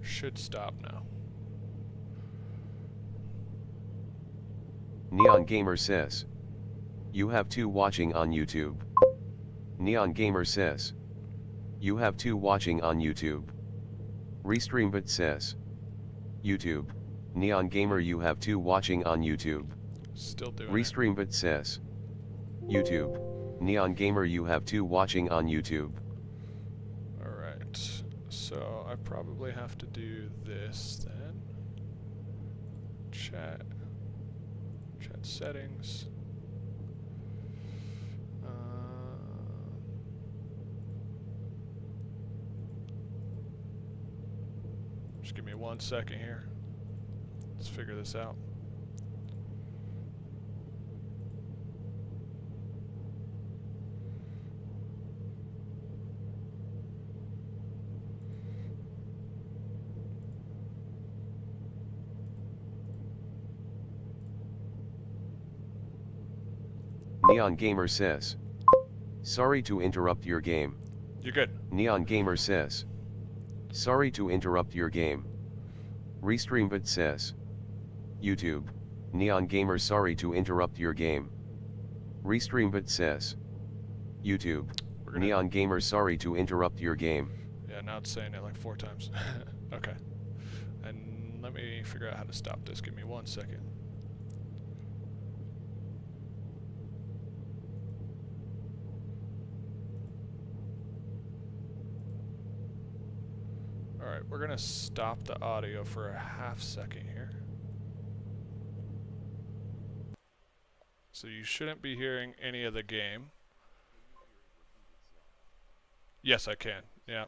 Should stop now. Neon Gamer says. You have 2 watching on YouTube. Neon Gamer says. You have 2 watching on YouTube. Restream but says. YouTube. Neon Gamer you have 2 watching on YouTube. Still doing Restream but says. YouTube. Neon Gamer you have 2 watching on YouTube. Alright, so I probably have to do this then. Chat settings. Just give me 1 second here. Let's figure this out. Neon Gamer says. Sorry to interrupt your game. You're good. Neon Gamer says. Sorry to interrupt your game. Restream but says. YouTube. Neon Gamer sorry to interrupt your game. Restream but says. YouTube. Neon Gamer sorry to interrupt your game. Yeah, now it's saying it like 4 times. Okay. And let me figure out how to stop this. Give me 1 second. Alright, we're gonna stop the audio for a half second here. So you shouldn't be hearing any of the game. Yes, I can. Yeah.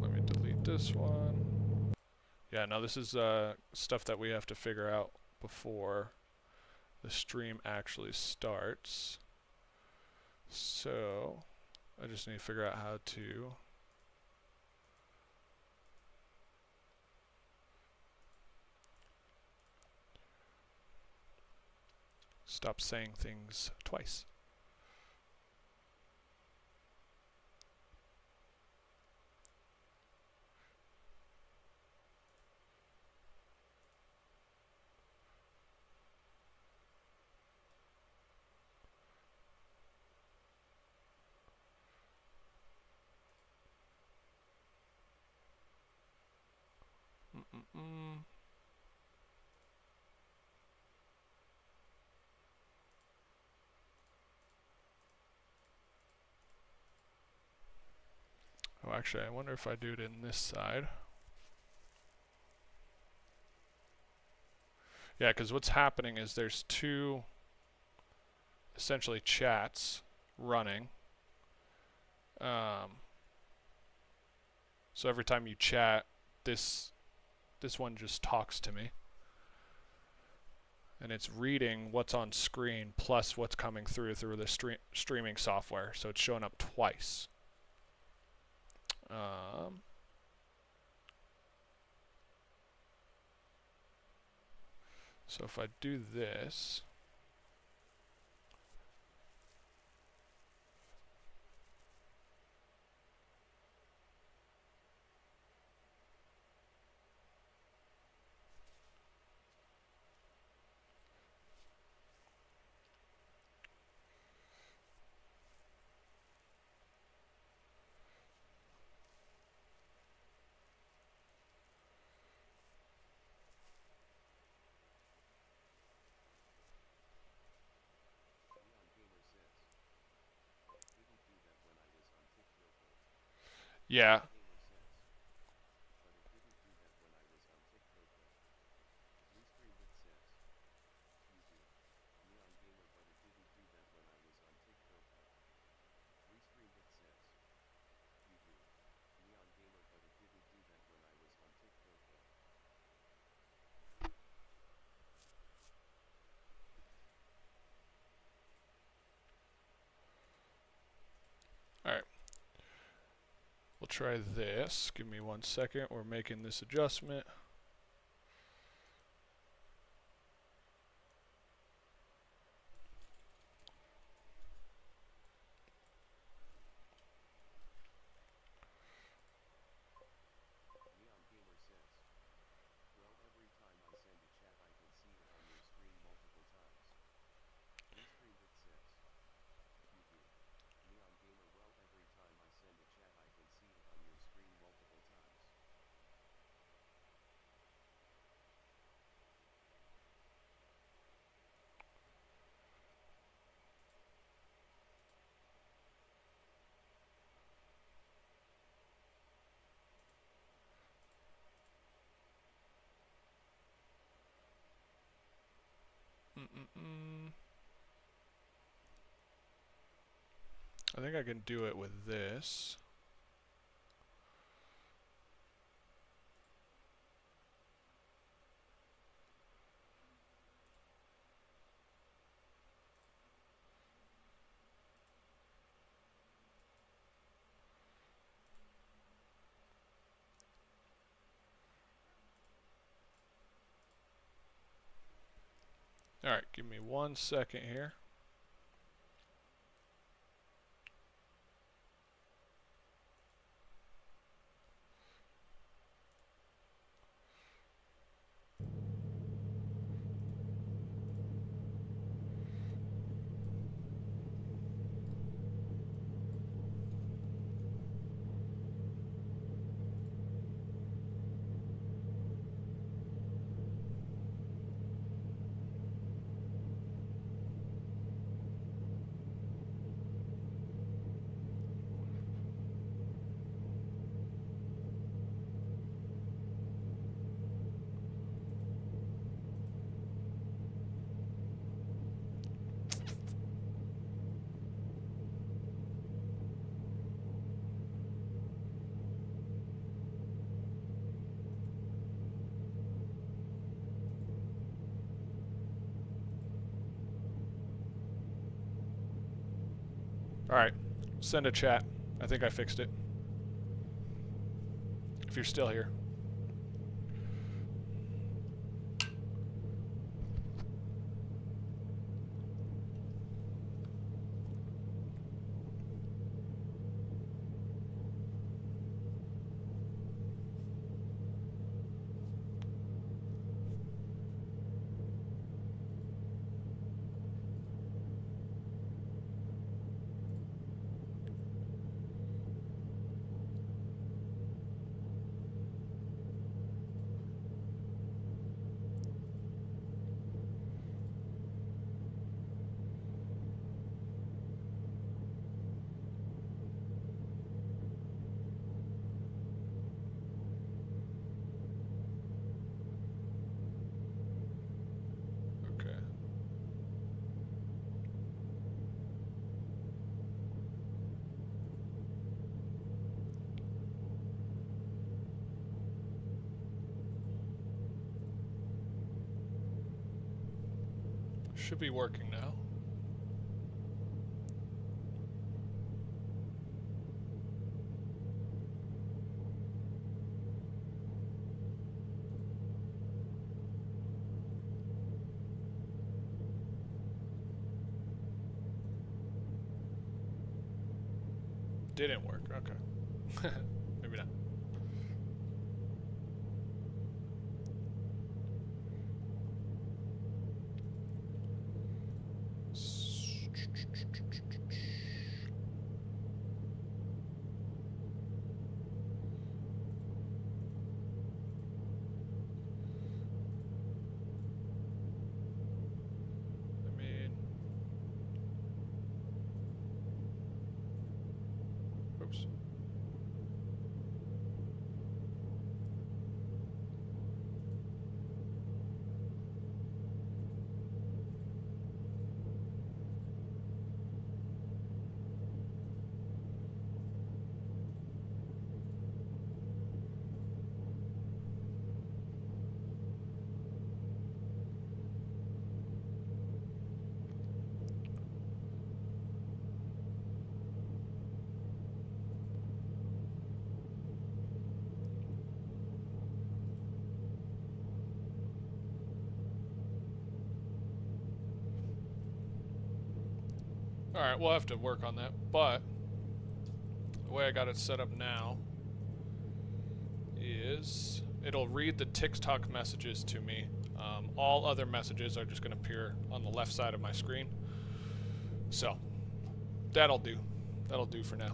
Let me delete this one. Yeah, no, this is stuff that we have to figure out before the stream actually starts. So, I just need to figure out how to stop saying things twice. Mm-mm. Oh, actually, I wonder if I do it in this side. Yeah, because what's happening is there's two essentially chats running. So every time you chat, this one just talks to me. And it's reading what's on screen plus what's coming through the streaming software. So it's showing up twice. So if I do this, yeah. Alright. We'll try this. Give me 1 second. We're making this adjustment. I think I can do it with this. Alright, give me 1 second here. Alright, send a chat. I think I fixed it. If you're still here. Should be working now. Didn't work. Okay. Maybe not. Oops. Alright, we'll have to work on that, but the way I got it set up now is it'll read the TikTok messages to me. All other messages are just going to appear on the left side of my screen. So, that'll do. That'll do for now.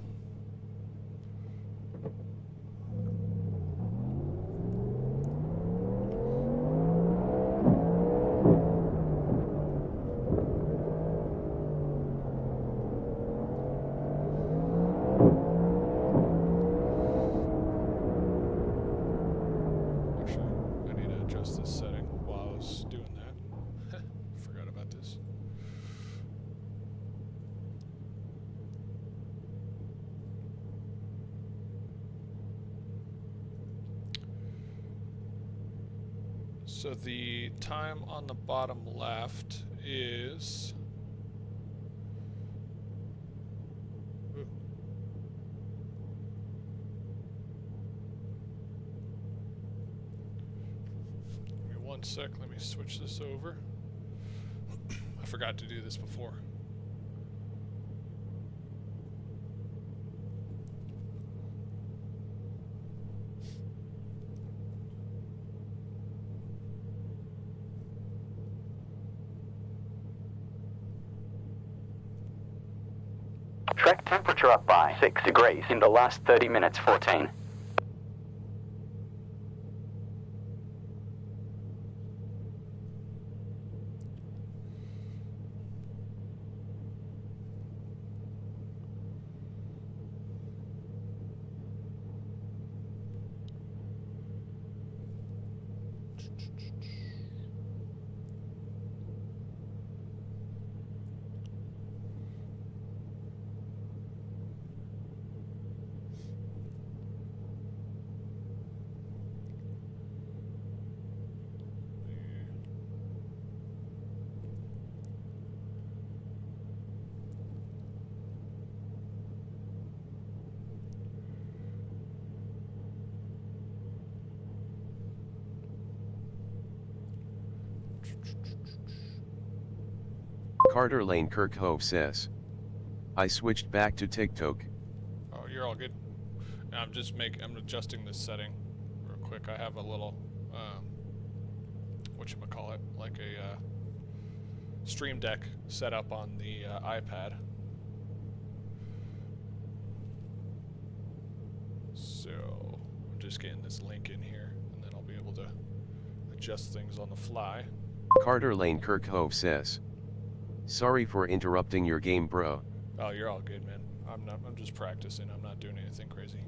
So the time on the bottom left is... Ooh. Give me 1 sec, let me switch this over. I forgot to do this before. Track temperature up by 6 degrees in the last 30 minutes, 14. Carter Lane Kirkhope says, I switched back to TikTok. Oh, you're all good. Now I'm adjusting this setting real quick. I have a little, whatchamacallit, like a Stream Deck set up on the iPad. So I'm just getting this link in here, and then I'll be able to adjust things on the fly. Carter Lane Kirkhope says, sorry for interrupting your game, bro. Oh, you're all good, man. I'm just practicing. I'm not doing anything crazy.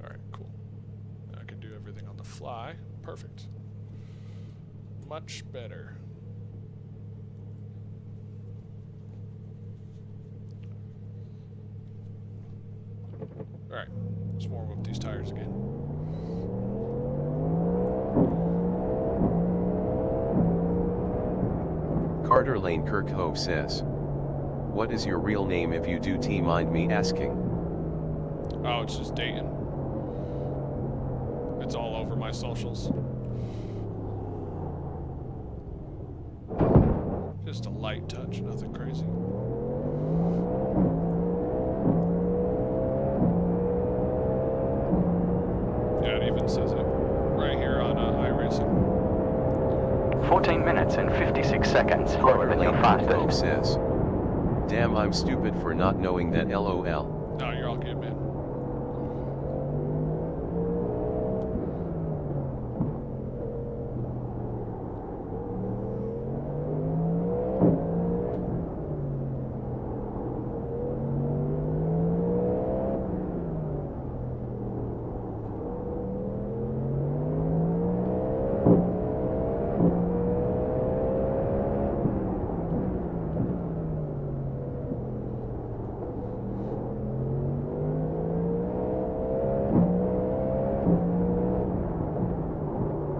Alright, cool. I can do everything on the fly. Perfect. Much better. Alright, let's warm up these tires again. Carter Lane Kirkhope says, "What is your real name if you do mind me asking?" Oh, it's just Dayton. It's all over my socials. Just a light touch, nothing crazy. Yeah, it even says it right here on iRacing. 14 minutes and 56 seconds slower than your Kirkhope fastest. says, "Damn, I'm stupid for not knowing that, lol." No, you're all good, man.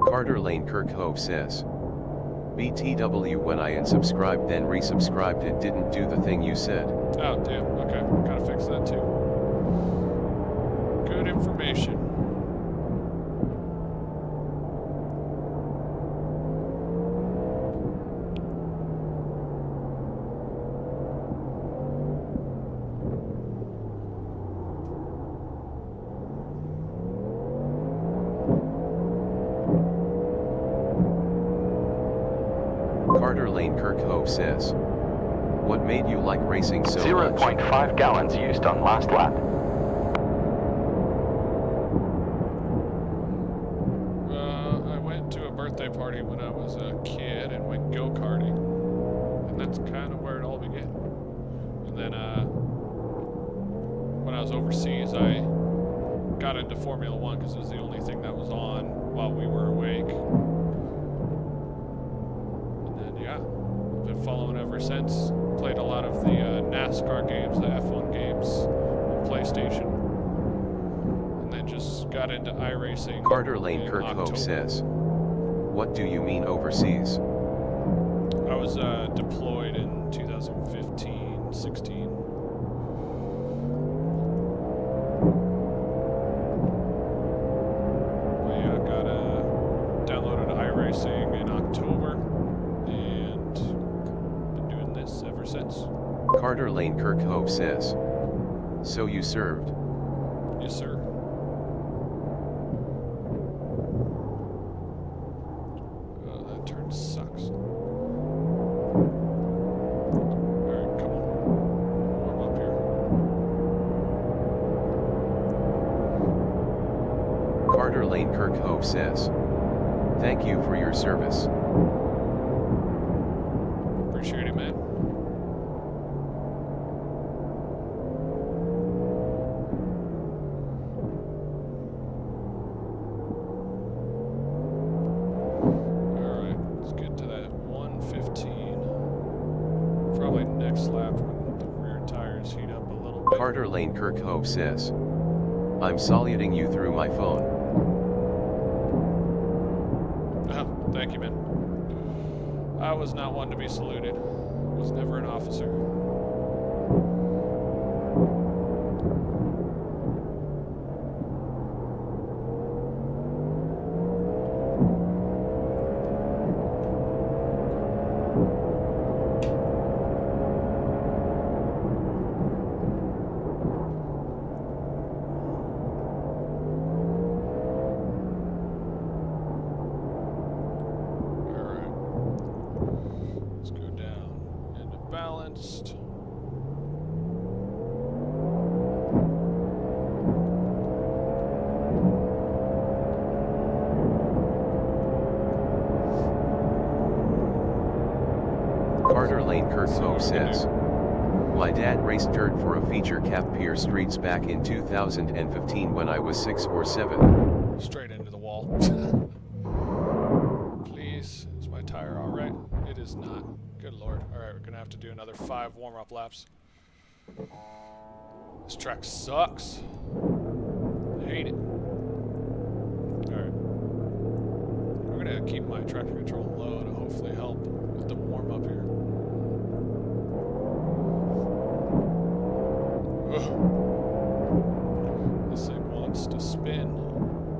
Carter Lane Kirkhope says, "BTW, when I unsubscribed then resubscribed, it didn't do the thing you said." Oh, damn. Okay, gotta fix that too. Good information. Carter Lane Kirkhope says, "What made you like racing so much?" 0.5 gallons used on last lap. I went to a birthday party when I was a kid and went go-karting. And that's kind of where it all began. And then, when I was overseas, I got into Formula One because it was the only thing that was on while we were awake. And then, yeah, I've been following ever since. Played a lot of the NASCAR games, the F1 games on PlayStation. And then just got into iRacing. Carter Lane in Kirkhope October. says, "What do you mean overseas?" I was deployed in 2015, 16. But yeah, got downloaded iRacing in October and been doing this ever since. Carter Lane Kirkhope says, "So you served?" Yes, sir. That turn sucks. Alright, come on. Warm up here. Carter Lane Kirkhope says, "Thank you for your service." Appreciate it, man. Alright, let's get to that 115. Probably next lap when the rear tires heat up a little bit. Carter Lane Kirkhope says, "I'm saluting you through my phone." Oh, thank you, man. I was not one to be saluted. Was never an officer. Alright. Let's go down into balanced. Carter Lane Kirkhope says, My dad raced dirt for a feature cap Pier Streets back in 2015 when I was 6 or 7. Straight into the wall. Please, is my tire all right? It is not. Good lord. All right, we're gonna have to do another 5 warm-up laps. This track sucks. I hate it. All right. I'm gonna keep my traction control low to hopefully help with the warm-up here. Ugh. This thing wants to spin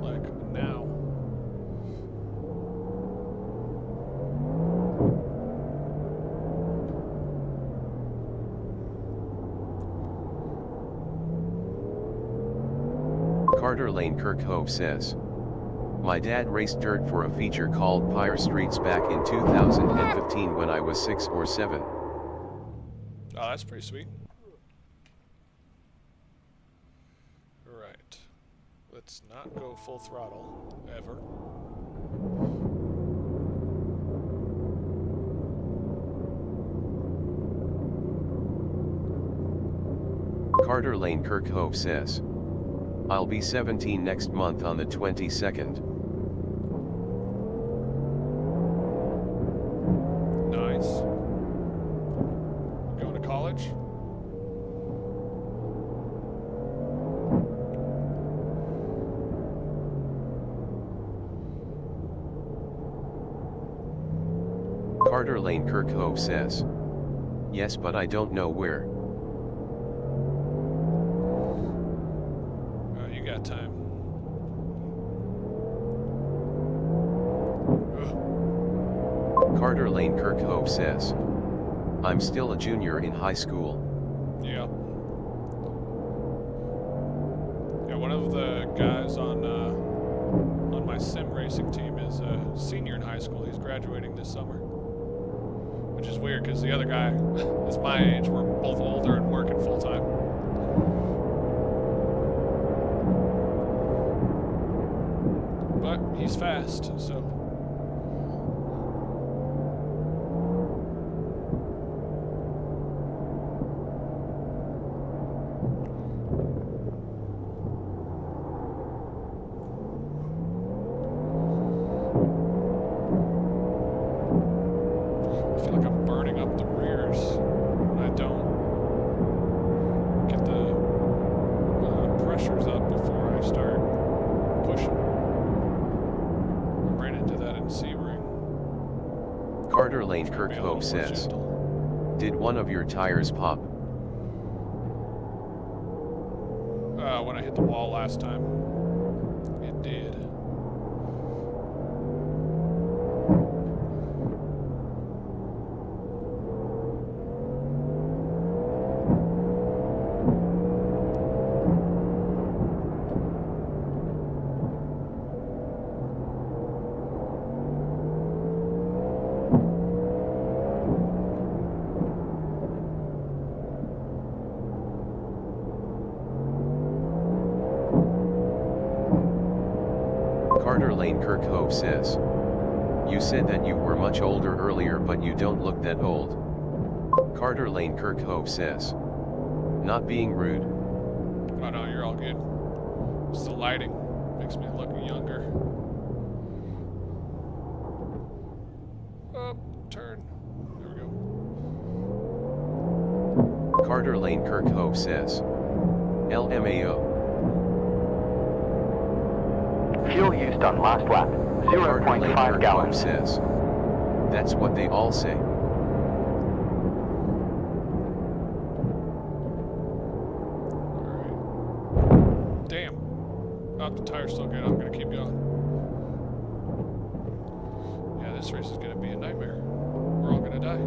like now. Carter Lane Kirkhope says, my dad raced dirt for a feature called Pier Streets back in 2015 when I was 6 or 7. Oh, that's pretty sweet. Alright. Let's not go full throttle, ever. Carter Lane Kirkhope says, I'll be 17 next month on the 22nd. Nice. Going to college? Carter Lane Kirkhope says, yes, but I don't know where. You got time. Ugh. Carter Lane Kirkhope says, I'm still a junior in high school. Yeah. Yeah, one of the guys on my sim racing team is a senior in high school. He's graduating this summer. Which is weird because the other guy is my age. We're both older and working full time. But he's fast, so. I feel like I'm burning up the rears when I don't get the pressures up before I start pushing. I ran into that in Sebring. Carter Lane Trying to be a little Kirkhope more says, gentle. did one of your tires pop? When I hit the wall last time, it did. Carter Lane Kirkhope says, you said that you were much older earlier but you don't look that old. Carter Lane Kirkhope says, not being rude. Oh no, you're all good. It's the lighting. Makes me look younger. Up, turn. There we go. Carter Lane Kirkhope says, LMAO. Fuel used on last lap, Carter Lane 0.5 Kirkhope gallons. says, that's what they all say. Alright. Damn. Oh, the tire's still good. I'm gonna keep going. Yeah, this race is gonna be a nightmare. We're all gonna die.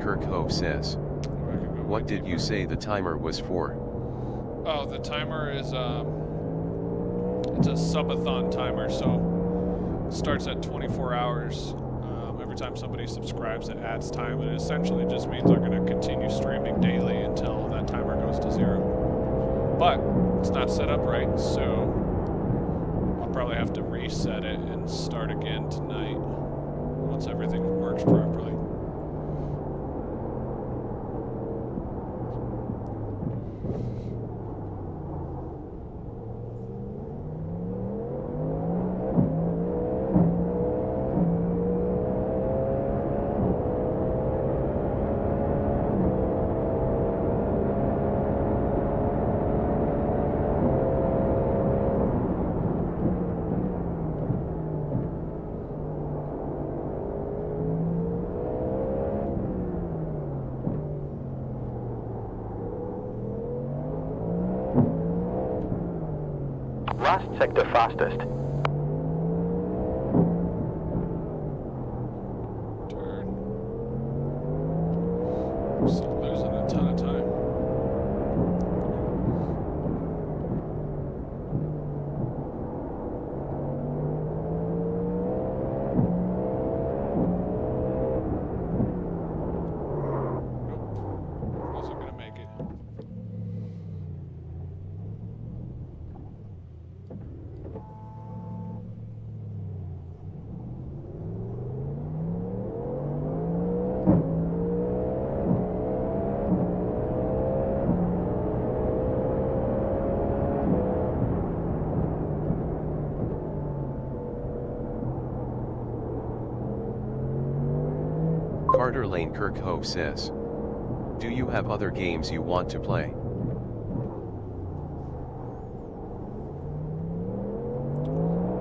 Kirkhope says. What did you say the timer was for? Oh, the timer is it's a subathon timer, so it starts at 24 hours. Every time somebody subscribes, it adds time, and it essentially just means they're going to continue streaming daily until that timer goes to 0. But it's not set up right, so I'll probably have to reset it and start again tonight once everything works properly. Last sector fastest. Turn. Still losing a ton of time. Nope. Wasn't gonna make it. Carter Lane Kirkhope says. Do you have other games you want to play?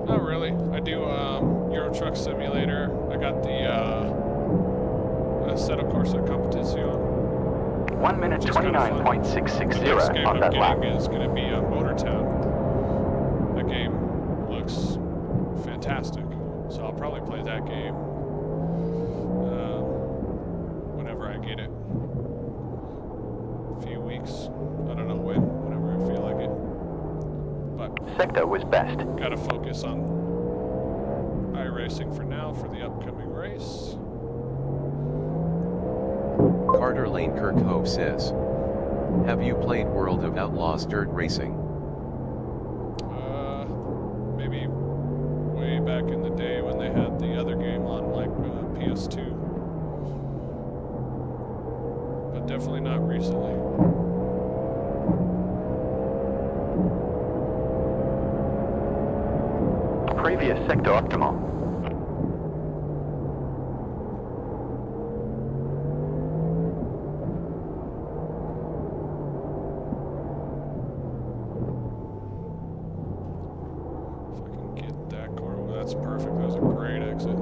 Not really. I do Euro Truck Simulator. I got the Assetto Corsa Competizione. 1 minute Which is kinda fun. The next 29.660 game on I'm that lap. getting is going to be Motortown. That game looks fantastic, so I'll probably play that game whenever I get it. A few weeks. I don't know when. Whenever I feel like it. But Sector was best. gotta focus on iRacing for now for the upcoming race. Carter Lane Kirkhope says. Have you played World of Outlaws Dirt Racing? Maybe way back in the day when they had the other game on like PS2. But definitely not recently. Previous sector optimal. If I can get that corner, well, that's perfect. That was a great exit. I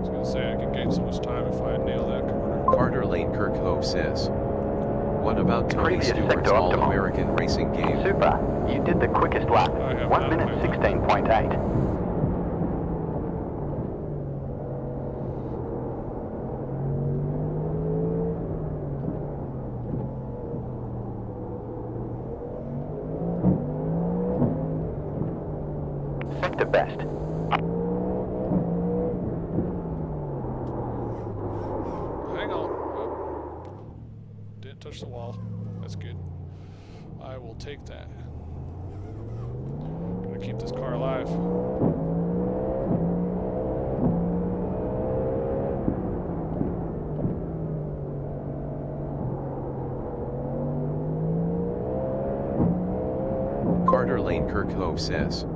was gonna say I could gain so much time if I nail that corner. Carter Lane Kirkhope says. What about Tony Previous Stewart's sector optimal. All-American Racing game? Super. You did the quickest lap. I have 1 not minute played that. 16.8. Sector best. Hang on. Oh. Didn't touch the wall. That's good. I will take that. Gonna keep this car alive. Carter Lane Kirkhope says.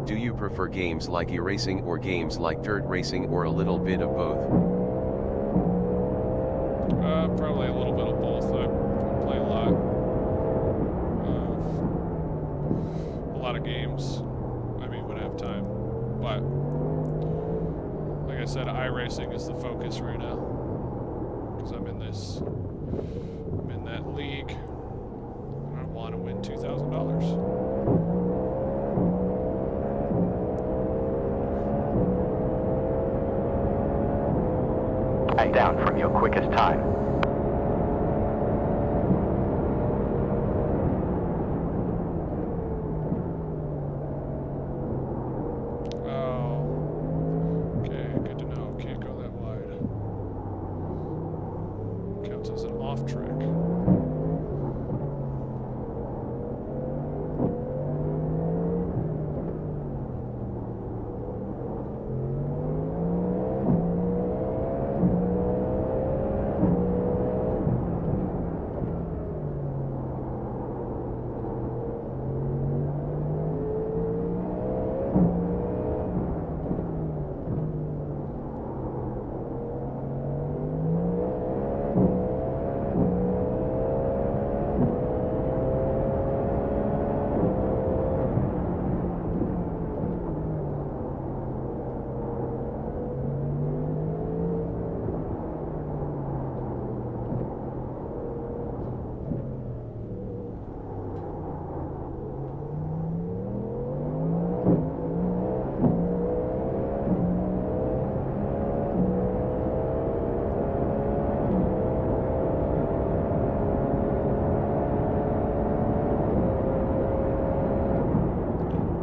Do you prefer games like e-racing or games like dirt racing or a little bit of both? Probably a little bit of both. I play a lot of games. I mean, when I have time. But like I said, iRacing is the focus right now because I'm in that league. And I want to win $2,000. down from your quickest time. Oh. Okay, good to know. Can't go that wide. Counts as an off track.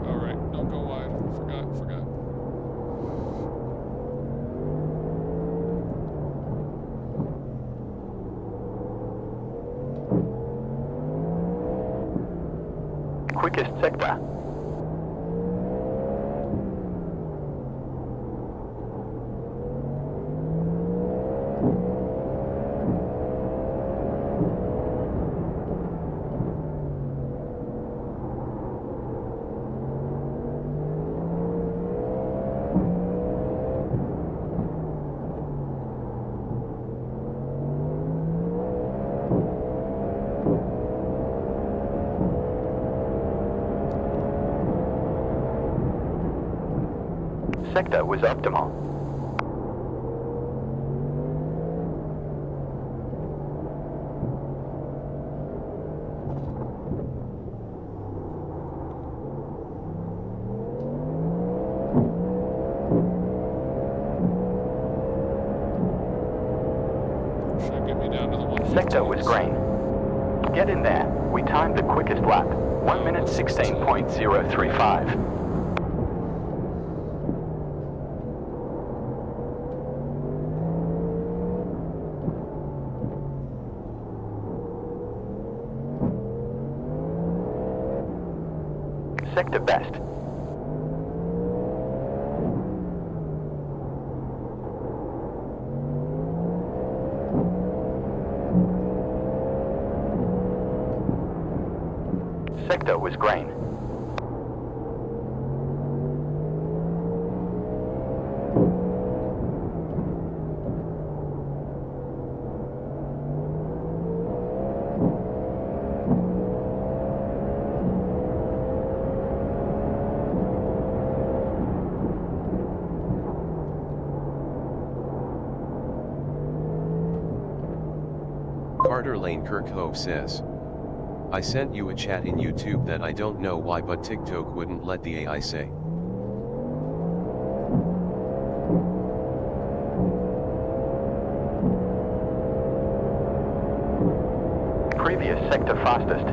Alright, don't go wide. Forgot. Quickest sector. Sector was optimal. Should get me down to the 115s. Sector was green. Get in there. We timed the quickest lap. 1 minute 16.035. Sector best. Sector was green. Carter Lane Kirkhope says, I sent you a chat in YouTube that I don't know why but TikTok wouldn't let the AI say. Previous sector fastest.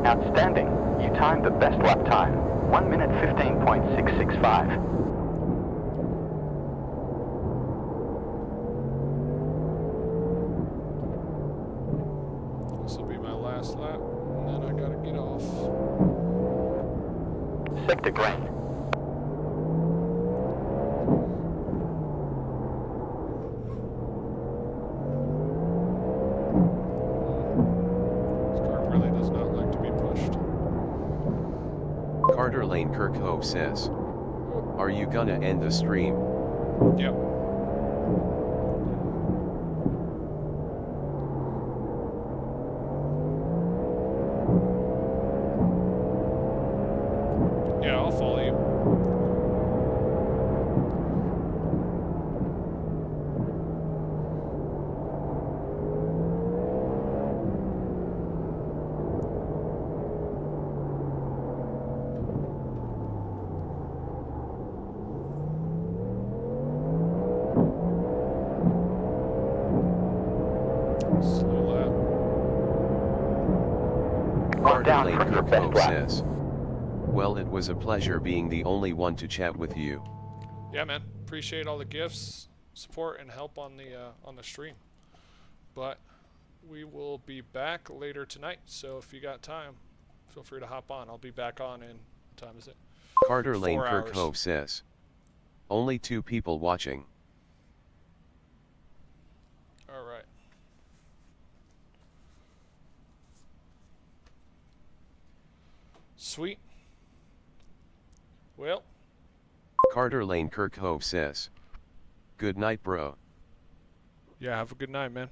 Outstanding. You timed the best lap time. 1 minute 15.665. This will be my last lap, and then I gotta get off. Sector green. This car really does not like to be pushed. Carter Lane Kirkhope says, are you gonna end the stream? Yep. Yeah, I'll follow you. Little Mark down Lane for your Kirk best Hope lap. says. Well, it was a pleasure being the only one to chat with you. yeah, man. Appreciate all the gifts, support, and help on the stream. But we will be back later tonight. So if you got time, feel free to hop on. I'll be back on in, what time is it? Carter Lane 4 Kirk hours. Hope says. Only 2 people watching. All right. Sweet. Well, Carter Lane Kirk Hope says. Good night, bro. yeah, have a good night, man.